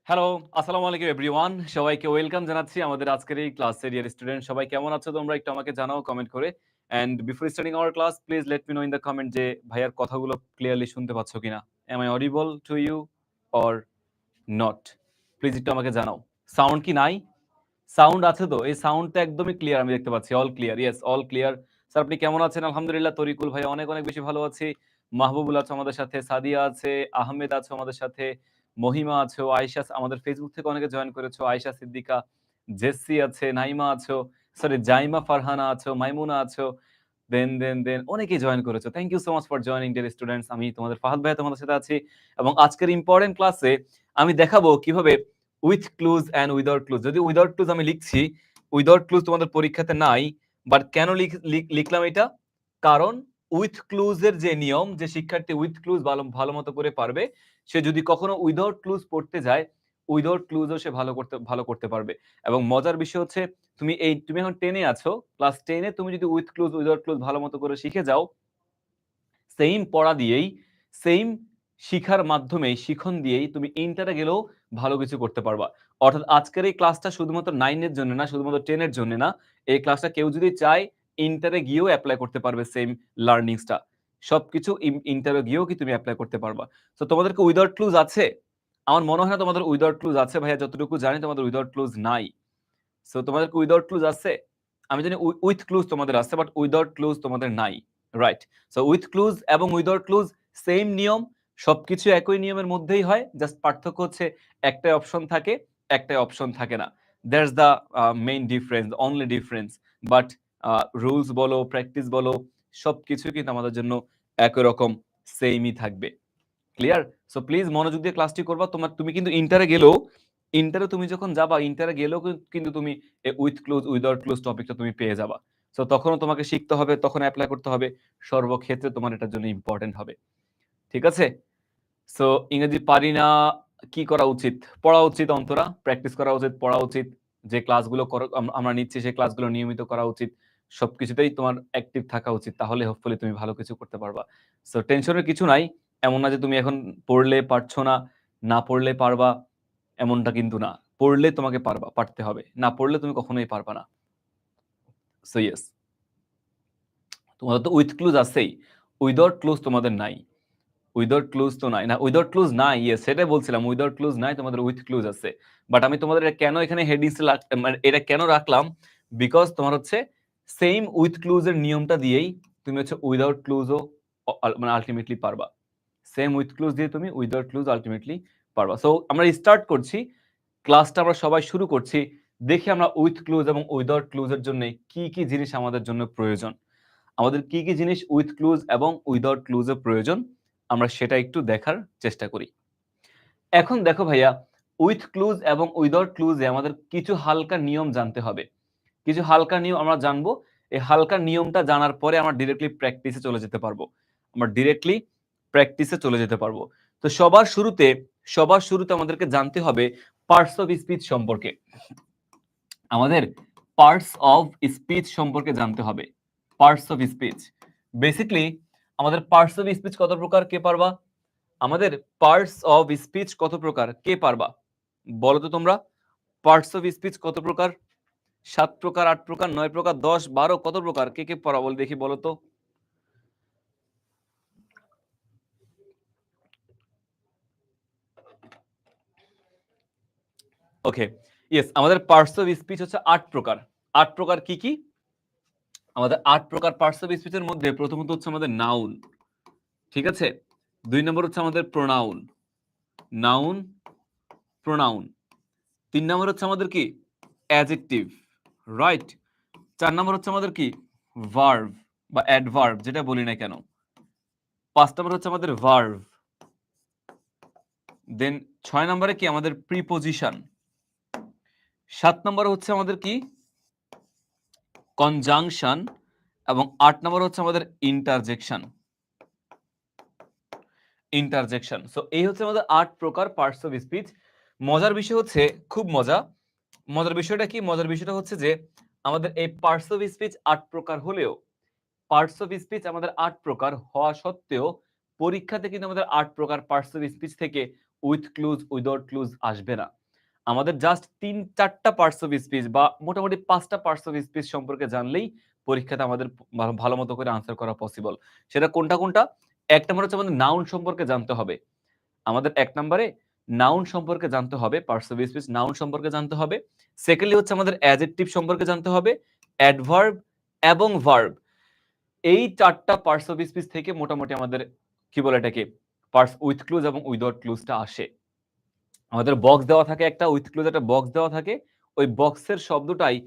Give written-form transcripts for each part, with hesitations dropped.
Hello, আসসালামু আলাইকুম everyone. সবাইকে ওয়েলকাম জানাচ্ছি আমাদের আজকের এই ক্লাসে। ডিয়ার স্টুডেন্ট সবাই কেমন আছো তোমরা? একটু আমাকে জানাও কমেন্ট করে। And before starting our class please let me know in the comment যে ভাইয়ার কথাগুলো ক্লিয়ারলি শুনতে পাচ্ছ কিনা? Am I audible to you or not? Please একটু আমাকে জানাও। সাউন্ড কি নাই? সাউন্ড আছে তো? এই সাউন্ডটা একদমই ক্লিয়ার আমি দেখতে পাচ্ছি। All clear. Yes, all clear. Sir আপনি কেমন আছেন? আলহামদুলিল্লাহ তরিকুল ভাই অনেক, অনেক বেশি ভালো আছি। মাহবুবুল আছে আমাদের সাথে, সাদিয়া আছে, আহমেদ আছে আমাদের সাথে, মহিমা আছো, আয়েশা আমাদের ফেসবুক থেকে অনেকে জয়েন করেছো। আয়েশা সিদ্দিকা, জেসি আছে, নাইমা আছো, সরি জাইমা ফারহানা আছো, মাইমুনা আছো। দেন অনেকেই জয়েন করেছো। Thank you so much for joining dear students. আমি তোমাদের ফাহাদ ভাইয়া তোমাদের সাথে আছি এবং আজকের ইম্পোর্টেন্ট ক্লাসে আমি দেখাবো কিভাবে with clues and without clues. যদি উইদাউট ক্লুজ আমি লিখছি, উইদাউট ক্লুজ তোমাদের পরীক্ষাতে নাই, বাট কেন লিখলাম এটা? কারণ উইথ ক্লুজ এর যে নিয়ম, যে শিক্ষার্থী উইথ ক্লুজ ভালো মতো করে পারবে, সে যদি কখনো উইদাউট ক্লুজ পড়তে যায়, উইদাউট ক্লুজও সে ভালো করতে পারবে। এবং মজার বিষয় হচ্ছে তুমি এখন 10 এ আছো, ক্লাস 10 এ তুমি যদি উইথ ক্লুজ উইদাউট ক্লুজ ভালো মতো করে শিখে যাও, সেইম পড়া দিয়েই, সেইম শিখার মাধ্যমে, শিখন দিয়েই তুমি ইন্টারে গেলেও ভালো কিছু করতে পারবা। অর্থাৎ আজকের এই ক্লাসটা শুধুমাত্র 9 এর জন্য না, শুধুমাত্র 10 এর জন্য না। এই ক্লাসটা কেউ যদি চায় ইন্টারে গিয়েও এপ্লাই করতে পারবে সেম লার্নিংসটা। সবকিছু ইন্টারে গিয়েও কি তুমি এপ্লাই করতে পারবা। তো তোমাদেরকে উইদাউট ক্লুজ আছে? আমার মনে হয় না তোমাদের উইদাউট ক্লুজ আছে ভাইয়া, যতটুকু জানি তোমাদের উইদাউট ক্লুজ নাই। সো তোমাদেরকে উইদাউট ক্লুজ আছে? আমি জানি উইথ ক্লুজ তোমাদের আছে, বাট উইদাউট ক্লুজ তোমাদের নাই। রাইট। সো উইথ ক্লুজ এবং উইদাউট ক্লুজ সেম নিয়ম, সবকিছু একই নিয়মের মধ্যেই হয়, জাস্ট পার্থক্য হচ্ছে একটাই অপশন থাকে, একটাই অপশন থাকে না। That's the main difference, only difference. But rules বলো, প্র্যাকটিস বলো, সবকিছু কিন্তু আমাদের জন্য একই রকম সেমই থাকবে। ক্লিয়ার? সো প্লিজ মনোযোগ দিয়ে ক্লাসটি করবা। তুমি কিন্তু ইন্টারে গেলেও, ইন্টারে তুমি যখন যাবা, ইন্টারে গেলেও কিন্তু তুমি উইথ ক্লোজ উইদাউট ক্লোজ টপিকটা তুমি পেয়ে যাবা। সো তখনও তোমাকে শিখতে হবে, তখন অ্যাপ্লাই করতে হবে। সর্বক্ষেত্রে তোমার এটার জন্য ইম্পর্টেন্ট হবে। ঠিক আছে? সো ইংরেজি পারি না, কি করা উচিত? পড়া উচিত অন্তরা, প্র্যাকটিস করা উচিত, পড়া উচিত। যে ক্লাসগুলো আমরা নিচ্ছি সেই ক্লাসগুলো নিয়মিত করা উচিত। সবকিছুতেই তোমার অ্যাক্টিভ থাকা উচিত। তাহলে হোপফুলি তুমি ভালো কিছু করতে পারবা। সো টেনশনের কিছু নাই। এমন না যে তুমি এখন পড়লে পারছো না, না পড়লে পারবা, এমনটা কিন্তু না। পড়লে তোমাকে পারতে হবে। না পড়লে তুমি কখনোই পারবা না। So yes. তোমাদের তো উইথ ক্লুজ আছেই। উইদাউট ক্লুজ তোমাদের নাই। উইদাউট ক্লুজ তো নাই না, উইদাউট ক্লুজ নাই, ইয়েস সেটাই বলছিলাম। উইদাউট ক্লুজ নাই, তোমাদের উইথ ক্লুজ আছে। বাট আমি তোমাদের এটা কেন এখানে হেডিংস মানে এটা কেন রাখলাম, বিকজ তোমার হচ্ছে সেম উইথ ক্লুজ এর নিয়মটা দিয়েই তুমি হচ্ছে উইদাউট ক্লুজও মানে আলটিমেটলি পারবা। সেম উইথ ক্লুজ দিয়ে তুমি উইদাউট ক্লুজ আলটিমেটলি পারবা। সো আমরা স্টার্ট করছি ক্লাসটা, আমরা সবাই শুরু করছি। দেখি আমরা উইথ ক্লুজ এবং উইদাউট ক্লুজ এর জন্য কি কি জিনিস আমাদের জন্য প্রয়োজন, আমাদের কি কি জিনিস উইথ ক্লুজ এবং উইদাউট ক্লুজ এর প্রয়োজন, আমরা সেটা একটু দেখার চেষ্টা করি। এখন দেখো ভাইয়া, উইথ ক্লুজ এবং উইদাউট ক্লুজে আমাদের কিছু হালকা নিয়ম জানতে হবে। কিছু হালকা নিয়ম আমরা জানবো। এই হালকা নিয়মটা জানার পরে আমরা ডিরেক্টলি প্র্যাকটিসে চলে যেতে পারবো। তো সবার শুরুতে আমাদেরকে জানতে হবে পার্টস অফ স্পিচ সম্পর্কে। আমাদের পার্টস অফ স্পিচ সম্পর্কে জানতে হবে। পার্টস অফ স্পিচ, বেসিক্যালি আমাদের পার্টস অফ স্পিচ কত প্রকার, কে পারবা? আমাদের পার্টস অফ স্পিচ কত প্রকার, কে পারবা? বলো তো তোমরা, পার্টস অফ স্পিচ কত প্রকার? 7 প্রকার, 8 প্রকার, 9 প্রকার, 10, 12, কত প্রকার? কে কে পড়া বল দেখি, বলো তো। ওকে, ইয়েস, আমাদের পার্টস অফ স্পিচ হচ্ছে 8 প্রকার। 8 প্রকার কি কি? আমাদের 8 প্রকার পার্টস অফ স্পিচের মধ্যে প্রথমত হচ্ছে আমাদের নাউন, ঠিক আছে? 2 নম্বর হচ্ছে আমাদের প্রোনাউন, নাউন প্রোনাউন। 3 নম্বর হচ্ছে আমাদের কি? Adjective, right? 4 নম্বর হচ্ছে আমাদের কি? ভার্ব বা অ্যাডভার্ব, যেটা বলি না কেন। 5 নম্বর হচ্ছে আমাদের ভার্ব। দেন 6 নম্বরে কি? আমাদের প্রিপোজিশন। 7 নম্বরে হচ্ছে আমাদের কি? কনজাংশন। এবং 8 নম্বর হচ্ছে আমাদের ইন্টারজেকশন। সো এই হচ্ছে আমাদের 8 প্রকার পার্টস অফ স্পিচ। মজার বিষয় হচ্ছে, খুব মজার বিষয়টা কি? মজার বিষয়টা হচ্ছে যে আমাদের এই পার্টস অফ স্পিচ 8 প্রকার হলেও, পার্টস অফ স্পিচ আমাদের 8 প্রকার হওয়া সত্ত্বেও পরীক্ষাতে কিন্তু আমাদের 8 প্রকার পার্টস অফ স্পিচ থেকে উইথ ক্লুজ উইদাউট ক্লুজ আসবে না। আমাদের জাস্ট 3-4টা পার্টস অফ স্পিচ বা মোটামুটি 5টা পার্টস অফ স্পিচ সম্পর্কে জানলেই পরীক্ষাতে আমাদের ভালো মতো করে আনসার করা পসিবল। সেটা কোনটা কোনটা? 1 নম্বর হচ্ছে আমাদের নাউন সম্পর্কে জানতে হবে। আমাদের 1 নম্বরে নাউন সম্পর্কে জানতে হবে, পার্টস অফ স্পিচ নাউন সম্পর্কে জানতে হবে। সেকেন্ডলি হচ্ছে আমাদের অ্যাডজেক্টিভ সম্পর্কে জানতে হবে, অ্যাডভার্ব এবং ভার্ব। এই 4টা পার্টস অফ স্পিচ থেকে মোটামুটি আমাদের কি বলে এটাকে পার্টস উইথ ক্লুজ এবং উইদাউট ক্লুজটা আসে। আমাদের বক্স দেওয়া থাকে একটা, উইথ ক্লুজ একটা বক্স দেওয়া থাকে। ওই বক্সের শব্দটাই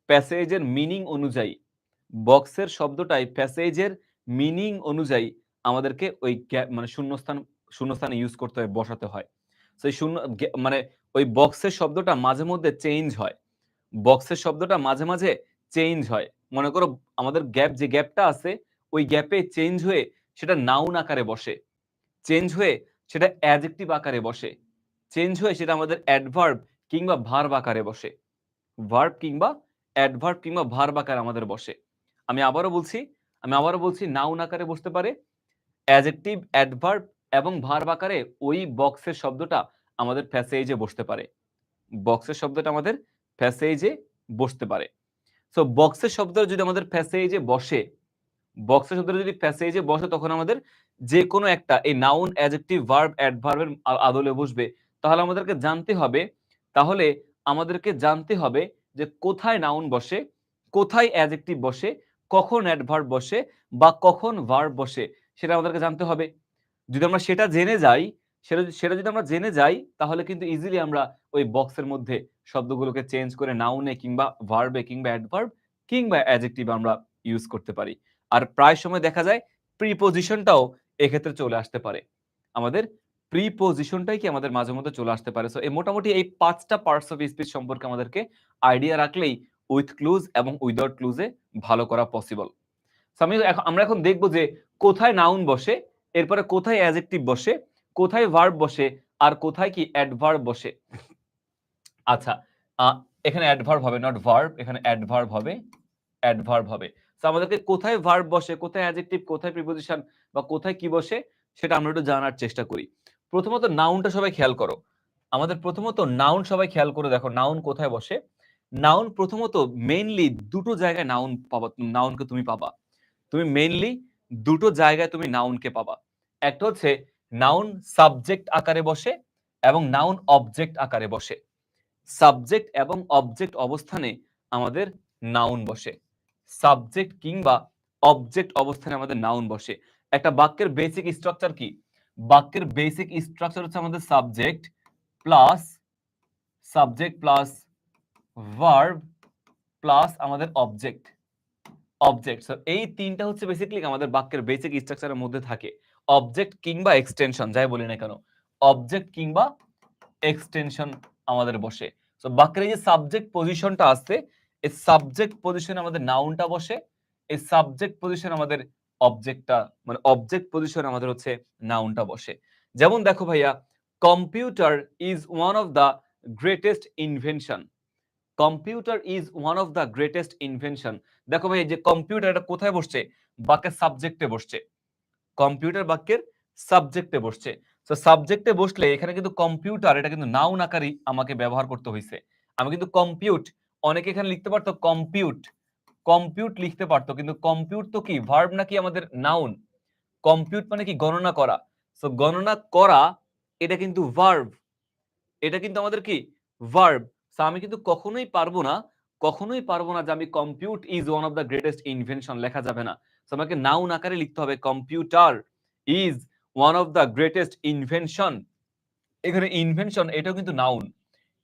প্যাসেজের মিনিং অনুযায়ী, বক্সের শব্দটাই প্যাসেজের মিনিং অনুযায়ী আমাদেরকে ওই মানে শূন্যস্থানে ইউজ করতে হয়, বসাতে হয়। সেই মানে ওই বক্সের শব্দটা মাঝে মধ্যে চেঞ্জ হয়, বক্সের শব্দটা মাঝে মাঝে চেঞ্জ হয়। মনে করো আমাদের যে গ্যাপটা আছে ওই গ্যাপে চেঞ্জ হয়ে সেটা নাউন আকারে বসে, চেঞ্জ হয়ে সেটা অ্যাডজেক্টিভ আকারে বসে, চেঞ্জ হয়ে সেটা আমাদের অ্যাডভার্ব কিংবা ভার্ব আকারে বসে, ভার্ব কিংবা অ্যাডভার্ব কিংবা ভার্ব আকারে আমাদের বসে। আমি আবারও বলছি নাউন আকারে বসতে পারে, অ্যাডজেক্টিভ, অ্যাডভার্ব এবং ভার্ব আকারে ওই বক্সের শব্দটা আমাদের প্যাসেজে বসতে পারে, বক্সের শব্দটা আমাদের প্যাসেজে বসতে পারে। সো বক্সের শব্দটা যদি আমাদের প্যাসেজে বসে, বক্সের শব্দটা যদি প্যাসেজে বসে তখন আমাদের যে কোনো একটা এই নাউন, অ্যাডজেক্টিভ, ভার্ব, অ্যাডভার্বের আদলে বসবে। তাহলে আমাদেরকে জানতে হবে যে কোথায় নাউন বসে, কোথায় অ্যাডজেক্টিভ বসে, কখন অ্যাডভার্ব বসে বা কখন ভার্ব বসে, সেটা আমাদেরকে জানতে হবে। যদি আমরা সেটা জেনে যাই, সেটা যদি আমরা জেনে যাই তাহলে কিন্তু ইজিলি আমরা ওই বক্সের মধ্যে শব্দগুলোকে চেঞ্জ করে নাউনে কিংবা ভার্বে কিংবা অ্যাডভার্ব কিংবা অ্যাডজেক্টিভ আমরা ইউজ করতে পারি। আর প্রায় সময় দেখা যায় প্রিপোজিশনটাও এক্ষেত্রে চলে আসতে পারে, আমাদের প্রিপোজিশনটাই কি আমাদের মাঝে মধ্যে চলে আসতে পারে। সো এই মোটামুটি এই 5টা পার্টস অফ স্পিচ সম্পর্কে আমাদেরকে আইডিয়া রাখলেই উইথ ক্লুজ এবং উইদাউট ক্লুজে ভালো করা পসিবল। সো আমরা এখন দেখব যে কোথায় নাউন বসে, এরপরে কোথায় অ্যাডজেক্টিভ বসে, কোথায় ভার্ব বসে আর কোথায় কি অ্যাডভার্ব বসে। আচ্ছা, এখানে অ্যাডভার্ব হবে, নট ভার্ব, এখানে অ্যাডভার্ব হবে, অ্যাডভার্ব হবে। সো আমাদেরকে কোথায় ভার্ব বসে, কোথায় অ্যাডজেক্টিভ, কোথায় প্রিপোজিশন বা কোথায় কি বসে সেটা আমরা একটু জানার চেষ্টা করি। প্রথমত নাউনটা সবাই খেয়াল করো, আমাদের প্রথমত নাউন সবাই খেয়াল করে দেখো নাউন কোথায় বসে। নাউন প্রথমত মেইনলি দুটো জায়গায় নাউন পাবা, নাউনকে তুমি পাবা, তুমি মেইনলি দুটো জায়গায় তুমি নাউনকে পাবা। একটা হচ্ছে নাউন সাবজেক্ট আকারে বসে এবং নাউন অবজেক্ট আকারে বসে। সাবজেক্ট এবং অবজেক্ট অবস্থানে আমাদের নাউন বসে, সাবজেক্ট কিংবা অবজেক্ট অবস্থানে আমাদের নাউন বসে। একটা বাক্যের বেসিক স্ট্রাকচার কি? বাক্যের বেসিক স্ট্রাকচার হচ্ছে আমাদের সাবজেক্ট প্লাস ভার্ব প্লাস আমাদের অবজেক্ট। সো এই তিনটা হচ্ছে বেসিক্যালি আমাদের বাক্যের বেসিক স্ট্রাকচারের মধ্যে থাকে। অবজেক্ট কিংবা এক্সটেনশন যাই বলি না কেন, অবজেক্ট কিংবা এক্সটেনশন আমাদের বসে। সো বাক্যের এই যে সাবজেক্ট পজিশনটা আছে, এই সাবজেক্ট পজিশনে আমাদের নাউনটা বসে, এই সাবজেক্ট পজিশনে আমাদের অবজেক্টটা মানে অবজেক্ট পজিশনে আমাদের হচ্ছে নাউনটা বসে। যেমন দেখো ভাইয়া, computer is one of the greatest invention. Computer is one of the greatest invention. দেখো ভাই, যে কম্পিউটার এটা কোথায় বসছে? বাক্যের সাবজেক্টে বসছে। কম্পিউটার বাক্যের সাবজেক্টে বসছে। তো সাবজেক্টে বসলে এখানে কিন্তু কম্পিউটার এটা কিন্তু নাউন আকারেই আমাকে ব্যবহার করতে হয়েছে। আমি কিন্তু কম্পিউট, অনেকে এখানে লিখতে পারতো কম্পিউট লিখতে পারতো, কিন্তু কম্পিউট তো কি ভার্ব নাকি আমাদের নাউন? কম্পিউট মানে কি গণনা করা। সো গণনা করা এটা কিন্তু ভার্ব, এটা কিন্তু আমাদের কি ভার্ব। সো আমি কিন্তু কখনোই পারবো না যে আমি compute is one of the greatest invention, লেখা যাবে না। সো আমাকে নাউন আকারে লিখতে হবে computer is one of the greatest invention. এখানে ইনভেনশন এটাও কিন্তু নাউন,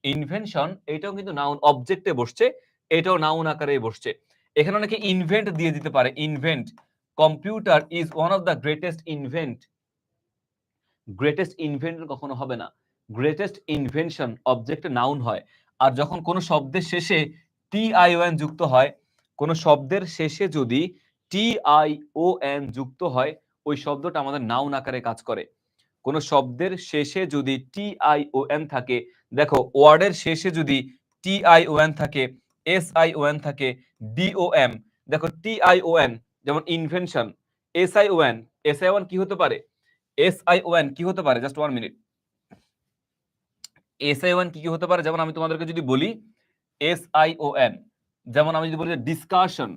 ইনভেনশন এটাও কিন্তু নাউন, অবজেক্টে বসছে, এটাও নাউন আকারে বসছে। এখানে অনেকে ইনভেন্ট দিয়ে দিতে পারে, invent. Computer is one of the greatest invent, greatest inventor কখনো হবে না। গ্রেটেস্ট ইনভেনশন অবজেক্টে নাউন হয়। আর যখন কোনো শব্দের শেষে টিআইওএন যুক্ত হয়, কোনো শব্দের শেষে যদি টিআইওএন যুক্ত হয়, ওই শব্দটা আমাদের নাউন আকারে কাজ করে। কোনো শব্দের শেষে যদি টিআইওএন থাকে, দেখো ওয়ার্ডের শেষে যদি টিআইওএন থাকে, এসআইওএন থাকে, ডিওএম, দেখো টিআইওএন যেমন ইনভেনশন, এসআইওএন কি হতে পারে? এসআইওএন কি হতে পারে? Just 1 minute. SION কি কি হতে পারে? যেমন আমি তোমাদেরকে যদি বলি SION, যেমন আমি যদি বলি যে ডিসকাশন,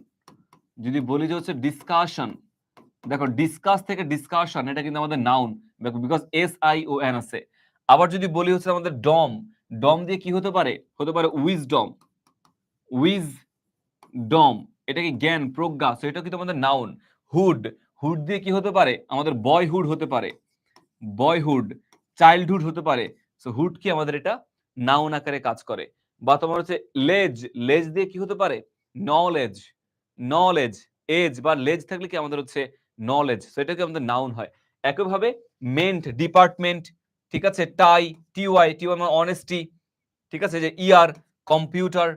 যদি বলি যে হচ্ছে ডিসকাশন, দেখো ডিসকাস থেকে ডিসকাশন এটা কিন্তু আমাদের নাউন, বিকজ SION আছে। আবার যদি বলি হচ্ছে আমাদের ডম, ডম দিয়ে কি হতে পারে? হতে পারে উইজডম, উইজডম, এটা কি জ্ঞান, প্রজ্ঞা, সো এটা কিন্তু আমাদের নাউন। হুড, হুড দিয়ে কি হতে পারে? আমাদের বয়হুড হতে পারে, বয়হুড, চাইল্ডহুড হতে পারে। সো হুড কি আমাদের এটা নাউন আকারে কাজ করে। বা তোমার হচ্ছে লেজ, লেজ দিয়ে কি হতে পারে? নলেজ, নলেজ, এজ বা লেজ থাকলে কি আমাদের হচ্ছে নলেজ, সো এটা কি আমাদের নাউন হয়। একইভাবে মেন্ট, ডিপার্টমেন্ট, ঠিক আছে, টাই, টিওয়াই, টিওয়াই মানে অনেস্টি, ঠিক আছে, যে ইয়ার, কম্পিউটার,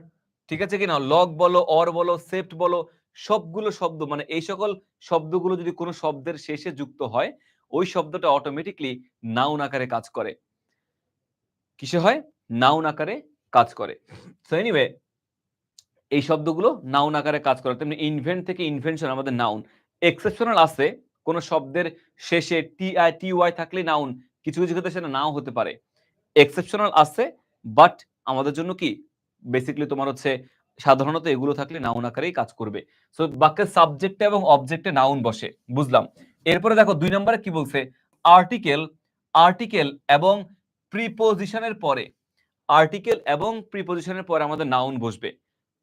ঠিক আছে কিনা, লগ বলো, অর বলো, সেফট বলো, সবগুলো শব্দ মানে এই সকল শব্দগুলো যদি কোনো শব্দের শেষে যুক্ত হয়, ওই শব্দটা অটোমেটিকলি নাউন আকারে কাজ করে। কিসে হয়? নাউন আকারে কাজ করে। সো এনিওয়ে এই শব্দগুলো নাউন আকারে কাজ করে। তেমনি ইনভেন্ট থেকে ইনভেনশন আমাদের নাউন। এক্সেপশনাল আছে, কোন শব্দের শেষে টিআই টিওয়াই থাকলে নাউন, কিছু কিছু ক্ষেত্রে সেটা নাও হতে পারে। এক্সেপশনাল আছে, বাট আমাদের জন্য কি বেসিক্যালি তোমার হচ্ছে সাধারণত এগুলো থাকলে নাউন আকারেই কাজ করবে। সো বাক্যের সাবজেক্টে এবং অবজেক্টে নাউন বসে, বুঝলাম। এরপরে দেখো 2 নম্বরে কি বলছে? আর্টিকেল, আর্টিকেল এবং প্রিপোজিশনের পরে, আর্টিকেল এবং প্রিপোজিশনের পরে আমাদের নাউন বসবে।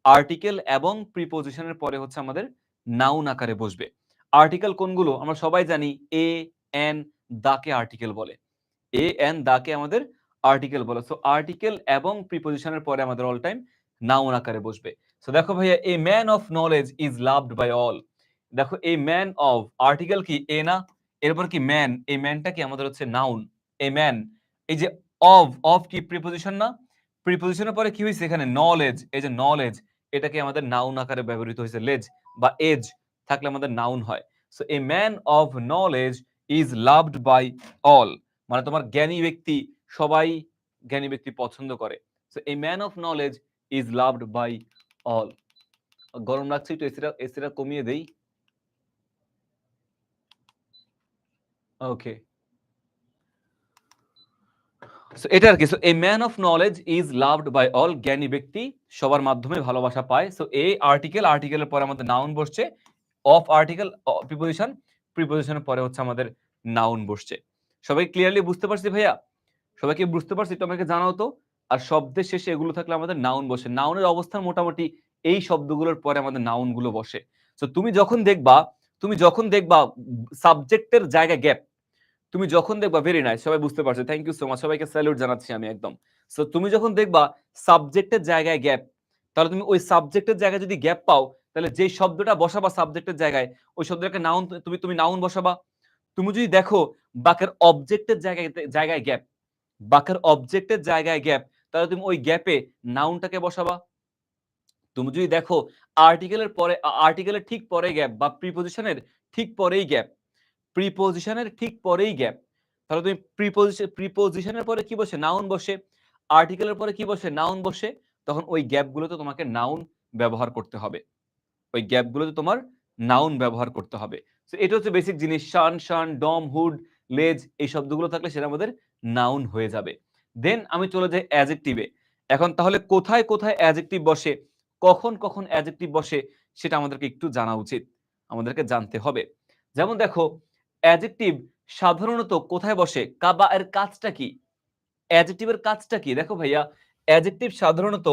আর্টিকেল এবং প্রিপোজিশনের পরে হচ্ছে আমাদের নাউন আকারে বসবে। আর্টিকেল কোনগুলো? আমরা সবাই জানি এ, এন, দাকে আর্টিকেল বলে। এ এন দাকে আমাদের আর্টিকেল বলে। সো আর্টিকেল এবং প্রিপোজিশনের পরে আমাদের অল টাইম নাউন আকারে বসবে। সো দেখো ভাইয়া, a man of knowledge is loved by all. দেখো এই ম্যান অফ, আর্টিকেল কি এ না, এরপর কি ম্যান, এই ম্যানটা কি আমাদের হচ্ছে নাউন, এ ম্যান। এই যে অফ, অফ কি প্রিপোজিশন না, প্রিপোজিশনের পরে কি হয়েছে এখানে? নলেজ, এই যে নলেজ, এটাকে আমাদের নাউন আকারে ব্যবহৃত হয়েছে। লেজ বা এজ থাকলে আমাদের নাউন হয়। So a man of knowledge is loved by all, মানে তোমার জ্ঞানী ব্যক্তি, সবাই জ্ঞানী ব্যক্তি পছন্দ করে। So a man of knowledge is loved by all. গরম লাগছে, একটু এসিটা কমিয়ে দেই। ওকে, সো এটা আর কি। So a man of knowledge is loved by all, জ্ঞানী ব্যক্তি সবার মাধ্যমে ভালোবাসা পায়। সো এই আর্টিকেল, আর্টিকেলের পরে আমাদের নাউন বসছে। অফ আর্টিকেল প্রিপোজিশন, প্রিপোজিশনের পরে হচ্ছে আমাদের নাউন বসছে। সবাই ক্লিয়ারলি বুঝতে পারছি ভাইয়া? সবাইকে বুঝতে পারছি তো আমাকে জানাও তো। আর শব্দের শেষে এগুলো থাকলে আমাদের নাউন বসে। নাউনের অবস্থান মোটামুটি এই শব্দগুলোর পরে আমাদের নাউন গুলো বসে। সো তুমি যখন দেখবা, তুমি যখন দেখবা সাবজেক্টের জায়গায় গ্যাপ, তুমি যখন দেখবা, ভেরি নাইস, সবাই বুঝতে পারছে, থ্যাংক ইউ সো মাচ, সবাইকে স্যালুট জানাচ্ছি আমি একদম। সো তুমি যখন দেখবা সাবজেক্টের জায়গায় গ্যাপ, তাহলে তুমি ওই সাবজেক্টের জায়গায় যদি গ্যাপ পাও, তাহলে যেই শব্দটা বসাবা সাবজেক্টের জায়গায়, ওই শব্দটাকে নাউন, তুমি নাউন বসাবা। তুমি যদি দেখো বাক্যের অবজেক্টের জায়গায় জায়গায় গ্যাপ, বাক্যের অবজেক্টের জায়গায় গ্যাপ, তাহলে তুমি ওই গ্যাপে নাউনটাকে বসাবা। তুমি যদি দেখো আর্টিকেলের পরে, আর্টিকেলের ঠিক পরে গ্যাপ বা প্রিপোজিশনের ঠিক পরেই গ্যাপ, প্রিপোজিশনের ঠিক পরেই গ্যাপ, তাহলে তুমি প্রিপোজিশনের পরে কি বসে? নাউন বসে। আর্টিকেলের পরে কি বসে? নাউন বসে। তখন ওই গ্যাপগুলোতে তোমাকে নাউন ব্যবহার করতে হবে, ওই গ্যাপগুলোতে তোমার নাউন ব্যবহার করতে হবে। সো এটা হচ্ছে বেসিক জিনিস। শান, শান, ডম, হুড, লেজ, এই শব্দগুলো থাকলে সেটা আমাদের নাউন হয়ে যাবে। দেন আমি চলে যাই অ্যাডজেক্টিভে। এখন তাহলে কোথায় কোথায় অ্যাডজেক্টিভ বসে, কখন কখন অ্যাডজেক্টিভ বসে, সেটা আমাদেরকে একটু জানা উচিত, আমাদেরকে জানতে হবে। যেমন দেখো অ্যাডজেক্টিভ সাধারণত কোথায় বসে, বা এর কাজটা কি? অ্যাডজেক্টিভের কাজটা কি? দেখো ভাইয়া, অ্যাডজেক্টিভ সাধারণত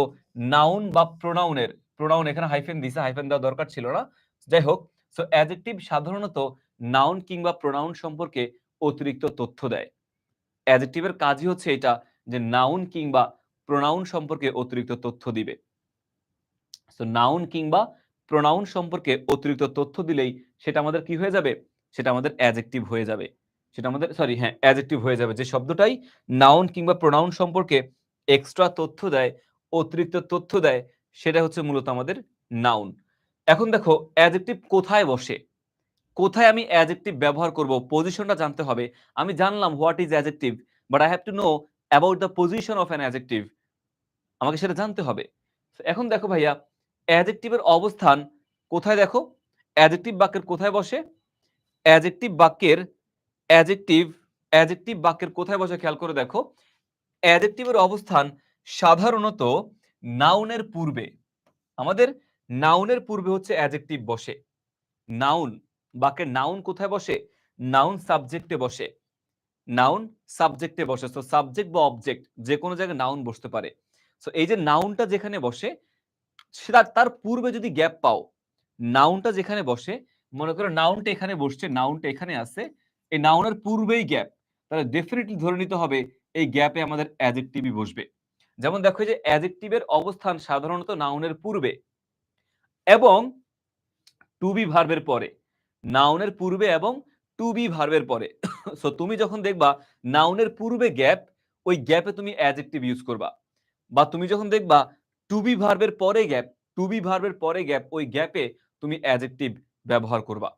নাউন বা প্রোনাউনের, প্রোনাউন এখানে হাইফেন দিছে, হাইফেন দেওয়া দরকার ছিল না, যাই হোক। সো অ্যাডজেক্টিভ সাধারণত নাউন কিংবা প্রোনাউন সম্পর্কে অতিরিক্ত তথ্য দেয়। অ্যাডজেক্টিভের কাজই হচ্ছে এটা, যে নাউন কিংবা প্রোনাউন সম্পর্কে অতিরিক্ত তথ্য দিবে। সো নাউন কিংবা প্রোনাউন সম্পর্কে অতিরিক্ত তথ্য দিলেই সেটা আমাদের কি হয়ে যাবে? সেটা আমাদের অ্যাডজেক্টিভ হয়ে যাবে। সেটা আমাদের, সরি হ্যাঁ, অ্যাডজেক্টিভ হয়ে যাবে। যে শব্দটাই নাউন কিংবা প্রোনাউন সম্পর্কে এক্সট্রা তথ্য দেয়, অতিরিক্ত তথ্য দেয়, সেটা হচ্ছে মূলত আমাদের নাউন। এখন দেখো অ্যাডজেক্টিভ কোথায় বসে, কোথায় আমি অ্যাডজেক্টিভ ব্যবহার করব, পজিশনটা জানতে হবে। আমি জানলাম what is adjective, but I have to know about the position of an adjective, আমাকে সেটা জানতে হবে। এখন দেখো ভাইয়া, অ্যাডজেক্টিভের অবস্থান কোথায়? দেখো অ্যাডজেক্টিভ বাক্যের কোথায় বসে? অ্যাডজেক্টিভ বাক্যের, অ্যাডজেক্টিভ বাক্যের কোথায় বসে খেয়াল করে দেখো। অ্যাডজেক্টিভের অবস্থান সাধারণত নাউনের পূর্বে। আমাদের নাউনের পূর্বে হচ্ছে অ্যাডজেক্টিভ বসে। নাউন, বাক্যের নাউন কোথায় বসে? নাউন সাবজেক্টে বসে। নাউন সাবজেক্টে বসে। সো সাবজেক্ট বা অবজেক্ট যে কোনো জায়গায় নাউন বসতে পারে। সো এই যে নাউনটা যেখানে বসে সেটা তার পূর্বে যদি গ্যাপ পাও, নাউনটা যেখানে বসে, মনে করো নাউনটা এখানে বসছে, নাউনটা এখানে আছে, এই নাউনের পূর্বেই গ্যাপ, তাহলে ডেফিনেটলি ধরে নিতে হবে এই গ্যাপে আমাদের অ্যাডজেক্টিভই বসবে। যেমন দেখো যে অ্যাডজেক্টিভের অবস্থান সাধারণত নাউনের পূর্বে এবং টু বি ভার্বের পরে। নাউনের পূর্বে এবং টু বি ভার্বের পরে। সো তুমি যখন দেখবা নাউনের পূর্বে গ্যাপ, ওই গ্যাপে তুমি অ্যাডজেক্টিভ ইউজ করবা। বা তুমি যখন দেখবা টু বি ভার্বের পরে গ্যাপ, টু বি ভার্বের পরে গ্যাপ, ওই গ্যাপে তুমি অ্যাডজেক্টিভ ব্যবহার করবা।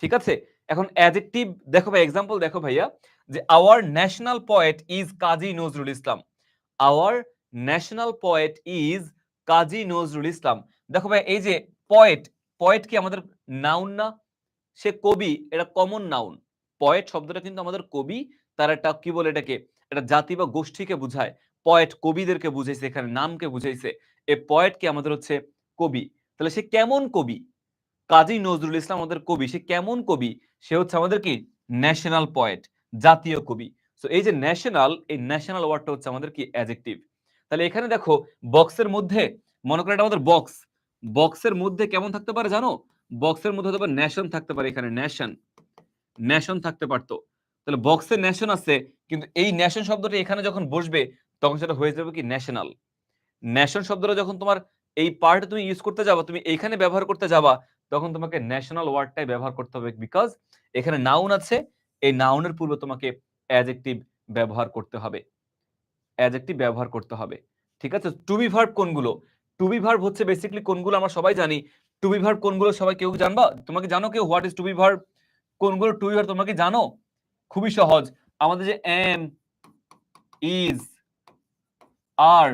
ঠিক আছে? এখন অ্যাডজেক্টিভ দেখো ভাই, এক্সাম্পল দেখো ভাইয়া, যে our national poet is Kazi Nazrul Islam. Our national poet is Kazi Nazrul Islam. দেখো ভাই, এই যে পোয়েট, পোয়েট কি আমাদের নাউন না? সে কবি, এটা কমন নাউন। পোয়েট শব্দটা কিন্তু আমাদের কবি, তার একটা কি বলে এটাকে, এটা জাতি বা গোষ্ঠীকে বুঝায়। পোয়েট কবিদেরকে বুঝাইছে, এখানে নামকে বুঝাইছে। এই পোয়েট কি আমাদের হচ্ছে কবি। তাহলে সে কেমন কবি? কাজী নজরুল ইসলাম আমাদের কবি, সে কেমন কবি? সে হচ্ছে আমাদের কি ন্যাশনাল পোয়েট, জাতীয় কবি। সো এই যে ন্যাশনাল, এই ন্যাশনাল ওয়ার্ডটা হচ্ছে আমাদের কি অ্যাডজেক্টিভ। তাহলে এখানে দেখো বক্সের মধ্যে, মনে করো এটা আমাদের বক্স, বক্সের মধ্যে কেমন থাকতে পারে জানো? বক্সের মধ্যে হতে পারে ন্যাশন থাকতে পারে, এখানে ন্যাশন, ন্যাশন থাকতে পারতো। তাহলে বক্সে ন্যাশন আছে, কিন্তু এই ন্যাশন শব্দটা এখানে যখন বসবে তখন সেটা হয়ে যাবে কি ন্যাশনাল। ন্যাশন শব্দটা যখন তোমার এই পার্টে তুমি ইউজ করতে যাবা, তুমি এইখানে ব্যবহার করতে যাবা, তখন তোমাকে ন্যাশনাল ওয়ার্ডটাই ব্যবহার করতে হবে, বিকজ এখানে নাউন আছে, এই নাউনের পূর্বে তোমাকে অ্যাডজেক্টিভ ব্যবহার করতে হবে, অ্যাডজেক্টিভ ব্যবহার করতে হবে। ঠিক আছে? টু বি ভার্ব কোনগুলো? টু বি ভার্ব হচ্ছে বেসিক্যালি কোনগুলো আমরা সবাই জানি। টু বি ভার্ব কোনগুলো সবাই কেউ জানবা? তোমাকে জানো কেউ what is to be verb? কোনগুলো টু বি ভার্ব তোমরা কি জানো? খুবই সহজ, আমাদের যে এম, ইজ, আর,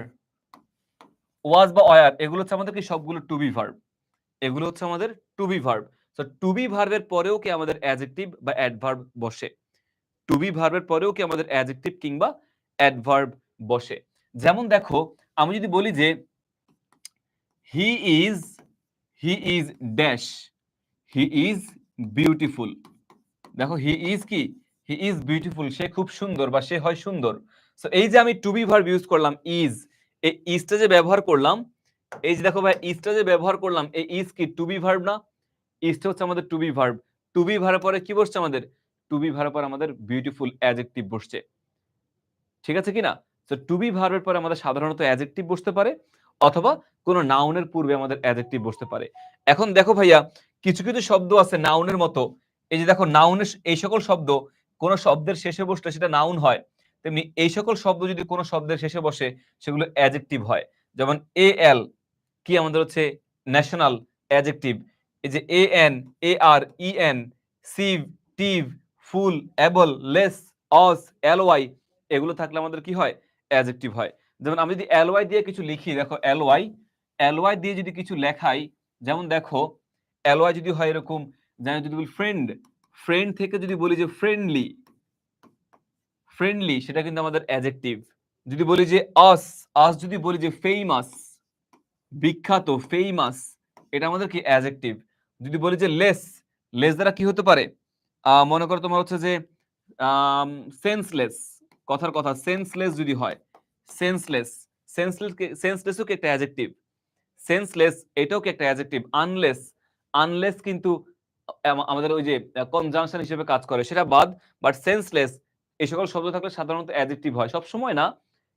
ওয়াজ বা ওয়ার, এগুলো হচ্ছে আমাদের কি সবগুলো টু বি ভার্ব। এগুলো হচ্ছে আমাদের to be verb. So to be ভার্বের পরেও কি আমাদের অ্যাডজেক্টিভ বা অ্যাডভার্ব বসে। টু বি ভার্বের পরেও কি আমাদের অ্যাডজেক্টিভ কিংবা অ্যাডভার্ব বসে। যেমন দেখো, আমি যদি বলি যে he is, he is dash, he is beautiful. দেখো হি ইজ কি, হি ইজ বিউটিফুল, সে খুব সুন্দর বা সে হয় সুন্দর। সো এই যে আমি টু বি ভার্ব ইউজ করলাম ইজ, এই ইজটা যে ব্যবহার করলাম, এই যে দেখো ভাই ইজটা যে ব্যবহার করলাম, এই ইজ কি টু বি ভার্ব না? ইজটা হচ্ছে আমাদের to be verb. To be ভার্বের পরে কি বসছে আমাদের? টু বি ভার্বের পরে আমাদের বিউটিফুল অ্যাডজেক্টিভ বসছে। ঠিক আছে কিনা? সো টু বি ভার্বের পরে আমাদের সাধারণত অ্যাডজেক্টিভ বসতে পারে, অথবা কোনো নাউনের পূর্বে আমাদের অ্যাডজেক্টিভ বসতে পারে। এখন দেখো ভাইয়া, কিছু কিছু শব্দ আছে নাউনের মতো। এই যে দেখো নাউনের এই সকল শব্দ কোন শব্দের শেষে বসলে সেটা নাউন হয়, তেমনি এই সকল শব্দ যদি কোনো শব্দের শেষে বসে সেগুলো অ্যাডজেক্টিভ হয়। যেমন এ এল কি আমাদের হচ্ছে ন্যাশনাল অ্যাডজেক্টিভ। এই যে A N, A R, E N, sive, tive, ful, able, less, ous, L Y, এগুলো থাকলে আমাদের কি হয়? অ্যাডজেক্টিভ হয়। যেমন আমি যদি এল ওয়াই দিয়ে কিছু লিখি, দেখো এল ওয়াই, এল ওয়াই দিয়ে যদি কিছু লেখাই, যেমন দেখো এল ওয়াই যদি হয় এরকম, যেমন যদি বলি ফ্রেন্ড, ফ্রেন্ড থেকে যদি বলি যে ফ্রেন্ডলি, ফ্রেন্ডলি সেটা কিন্তু আমাদের অ্যাডজেক্টিভ। যদি বলি যে আস, আস যদি বলি যে ফেমাস, বিখ্যাত, ফেমাস, এটা আমাদের কি অ্যাডজেক্টিভ। যদি বলি যে লেস, লেস দ্বারা কি হতে পারে? মনে করো তোমার হচ্ছে যে সেন্সলেস, কথার কথা সেন্সলেস যদি হয়, সেন্সলেস, সেন্সলেস, সেন্সলেসও কি একটা অ্যাডজেক্টিভ। সেন্সলেস এটাও কি একটা অ্যাডজেক্টিভ। আনলেস, আনলেস কিন্তু আমাদের ওই যে কনজাংশন হিসেবে কাজ করে, সেটা বাদ। বাট সেন্সলেস এই সকল শব্দ থাকলে সাধারণত অ্যাডজেক্টিভ হয়, সব সময় না,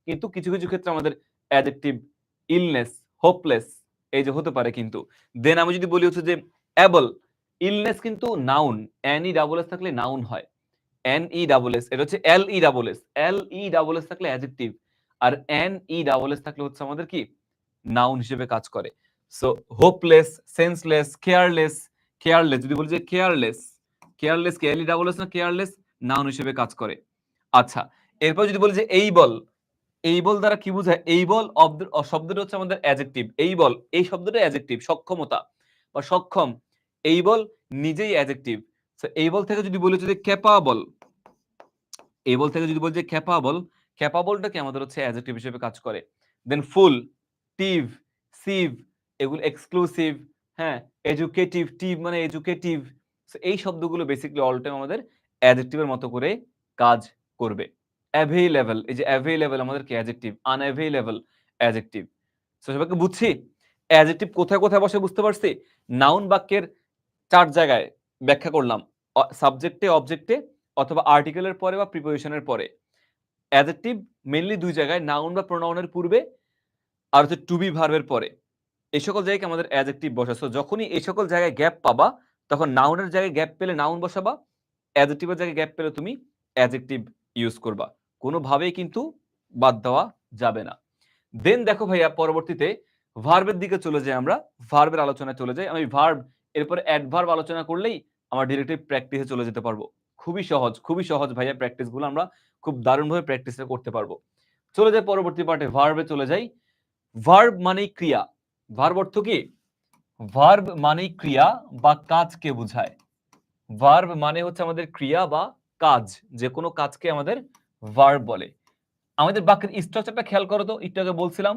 কিন্তু কিছু কিছু ক্ষেত্রে আমাদের অ্যাডজেক্টিভ। ইলনেস, হোপলেস, এই যে হতে পারে কিন্তু। দেন আমি যদি বলি হচ্ছে যে অ্যাবল, ইলনেস কিন্তু noun, N E double S থাকলে নাউন হয়। এন ই ডাবল এস, এটা হচ্ছে এল ই ডাবল এস, এল ই ডাবল এস থাকলে অ্যাডজেক্টিভ, আর এন ই ডাবল এস থাকলে হচ্ছে আমাদের কি নাউন হিসেবে কাজ করে। So hopeless, senseless, careless, careless যদি বলি যে কেয়ারলেস, কেয়ারলেস কে এল ই ডাবল এস না, কেয়ারলেস নাউন হিসেবে কাজ করে। আচ্ছা, এরপর যদি বলি যে এইবল, এইবল দ্বারা কি বোঝায়? এইবল শব্দটা হচ্ছে আমাদের অ্যাডজেক্টিভ। এইবল এই শব্দটা অ্যাডজেক্টিভ, সক্ষমতা বা সক্ষম। এইবল নিজেই অ্যাডজেক্টিভ। সো এইবল থেকে যদি বলি যে ক্যাপাবল, এইবল থেকে যদি বলি যে ক্যাপাবল, ক্যাপাবলটা কি আমাদের হচ্ছে অ্যাডজেক্টিভ হিসেবে কাজ করে। দেন ফুল, টিভ, সিভ এগুলো এক্সক্লুসিভ, হ্যাঁ, এডুকেটিভ, টিভ মানে এডুকেটিভ। সো এই শব্দগুলো বেসিক্যালি অল টাইম আমাদের অ্যাডজেক্টিভের মতো করে কাজ করবে। অ্যাভেইলেবল, এই যে অ্যাভেইলেবল আমাদের কি অ্যাডজেক্টিভ, আনঅ্যাভেইলেবল অ্যাডজেক্টিভ। সো সবাইকে বুঝছি? অ্যাডজেক্টিভ কোথায় কোথায় বসে বুঝতে পারছি? নাউন বাক্যের ৪ জায়গায় ব্যাখ্যা করলাম। সাবজেক্টে, অবজেক্টে অথবা আর্টিকেলের পরে বা প্রিপোজিশনের পরে। অ্যাডজেক্টিভ মেইনলি ২ জায়গায়, নাউন বা প্রোনাউনের পূর্বে আর হচ্ছে টু বি ভার্বের পরে। এই সকল জায়গায় আমাদের অ্যাডজেক্টিভ বসে। সো যখনই এই সকল জায়গায় গ্যাপ পাবা, তখন নাউনের জায়গায় গ্যাপ পেলে নাউন বসাবা, অ্যাডজেক্টিভের জায়গায় গ্যাপ পেলে তুমি অ্যাডজেক্টিভ ইউজ করবা। কোনোভাবেই কিন্তু বাদ দেওয়া যাবে না। দেন দেখো ভাইয়া পরবর্তীতে ভার্বের দিকে চলে যাই আমরা। ভার্বের আলোচনায় চলে যাই। আমি ভার্ব এরপরে অ্যাডভার্ব আলোচনা করলেই আমরা ডিরেক্টলি প্র্যাকটিসে চলে যেতে পারবো। খুবই সহজ ভাইয়া প্র্যাকটিসগুলো আমরা খুব দারুণভাবে প্র্যাকটিসে করতে পারবো। চলে যাই পরবর্তী পার্টে, ভার্বে চলে যাই। ভার্ব মানেই ক্রিয়া। ভার্ব অর্থ কি? ভার্ব মানেই ক্রিয়া বা কাজকে বোঝায়। ভার্ব মানে হচ্ছে আমাদের ক্রিয়া বা কাজ। যে কোনো কাজকে আমাদের ভার্ব বলে। আমাদের বাক্যের স্ট্রাকচারটা খেয়াল করো তো, একটু আগে বলছিলাম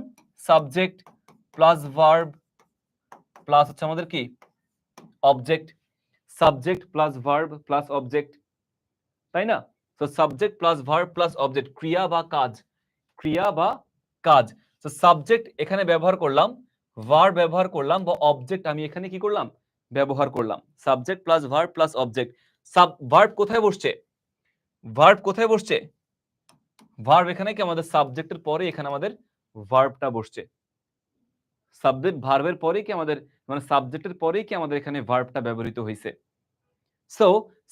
সাবজেক্ট প্লাস ভার্ব প্লাস হচ্ছে আমাদের কি object, subject plus verb plus object, তাই না? তো subject plus verb plus object, ক্রিয়া বা কাজ, ক্রিয়া বা কাজ। তো সাবজেক্ট এখানে ব্যবহার করলাম, ভার্ব ব্যবহার করলাম বা অবজেক্ট আমি এখানে কি করলাম ব্যবহার করলাম। Subject plus verb plus object. Verb কোথায় বসছে? ভার্ব কোথায় বসছে? ভার্ব এখানে কি আমাদের সাবজেক্টের পরে এখানে আমাদের ভার্বটা বসছে। সাবজেক্ট ভার্বের পরে কি আমাদের মানে সাবজেক্টের পরেই কি আমাদের এখানে ভার্বটা ব্যবহৃত হয়েছে। So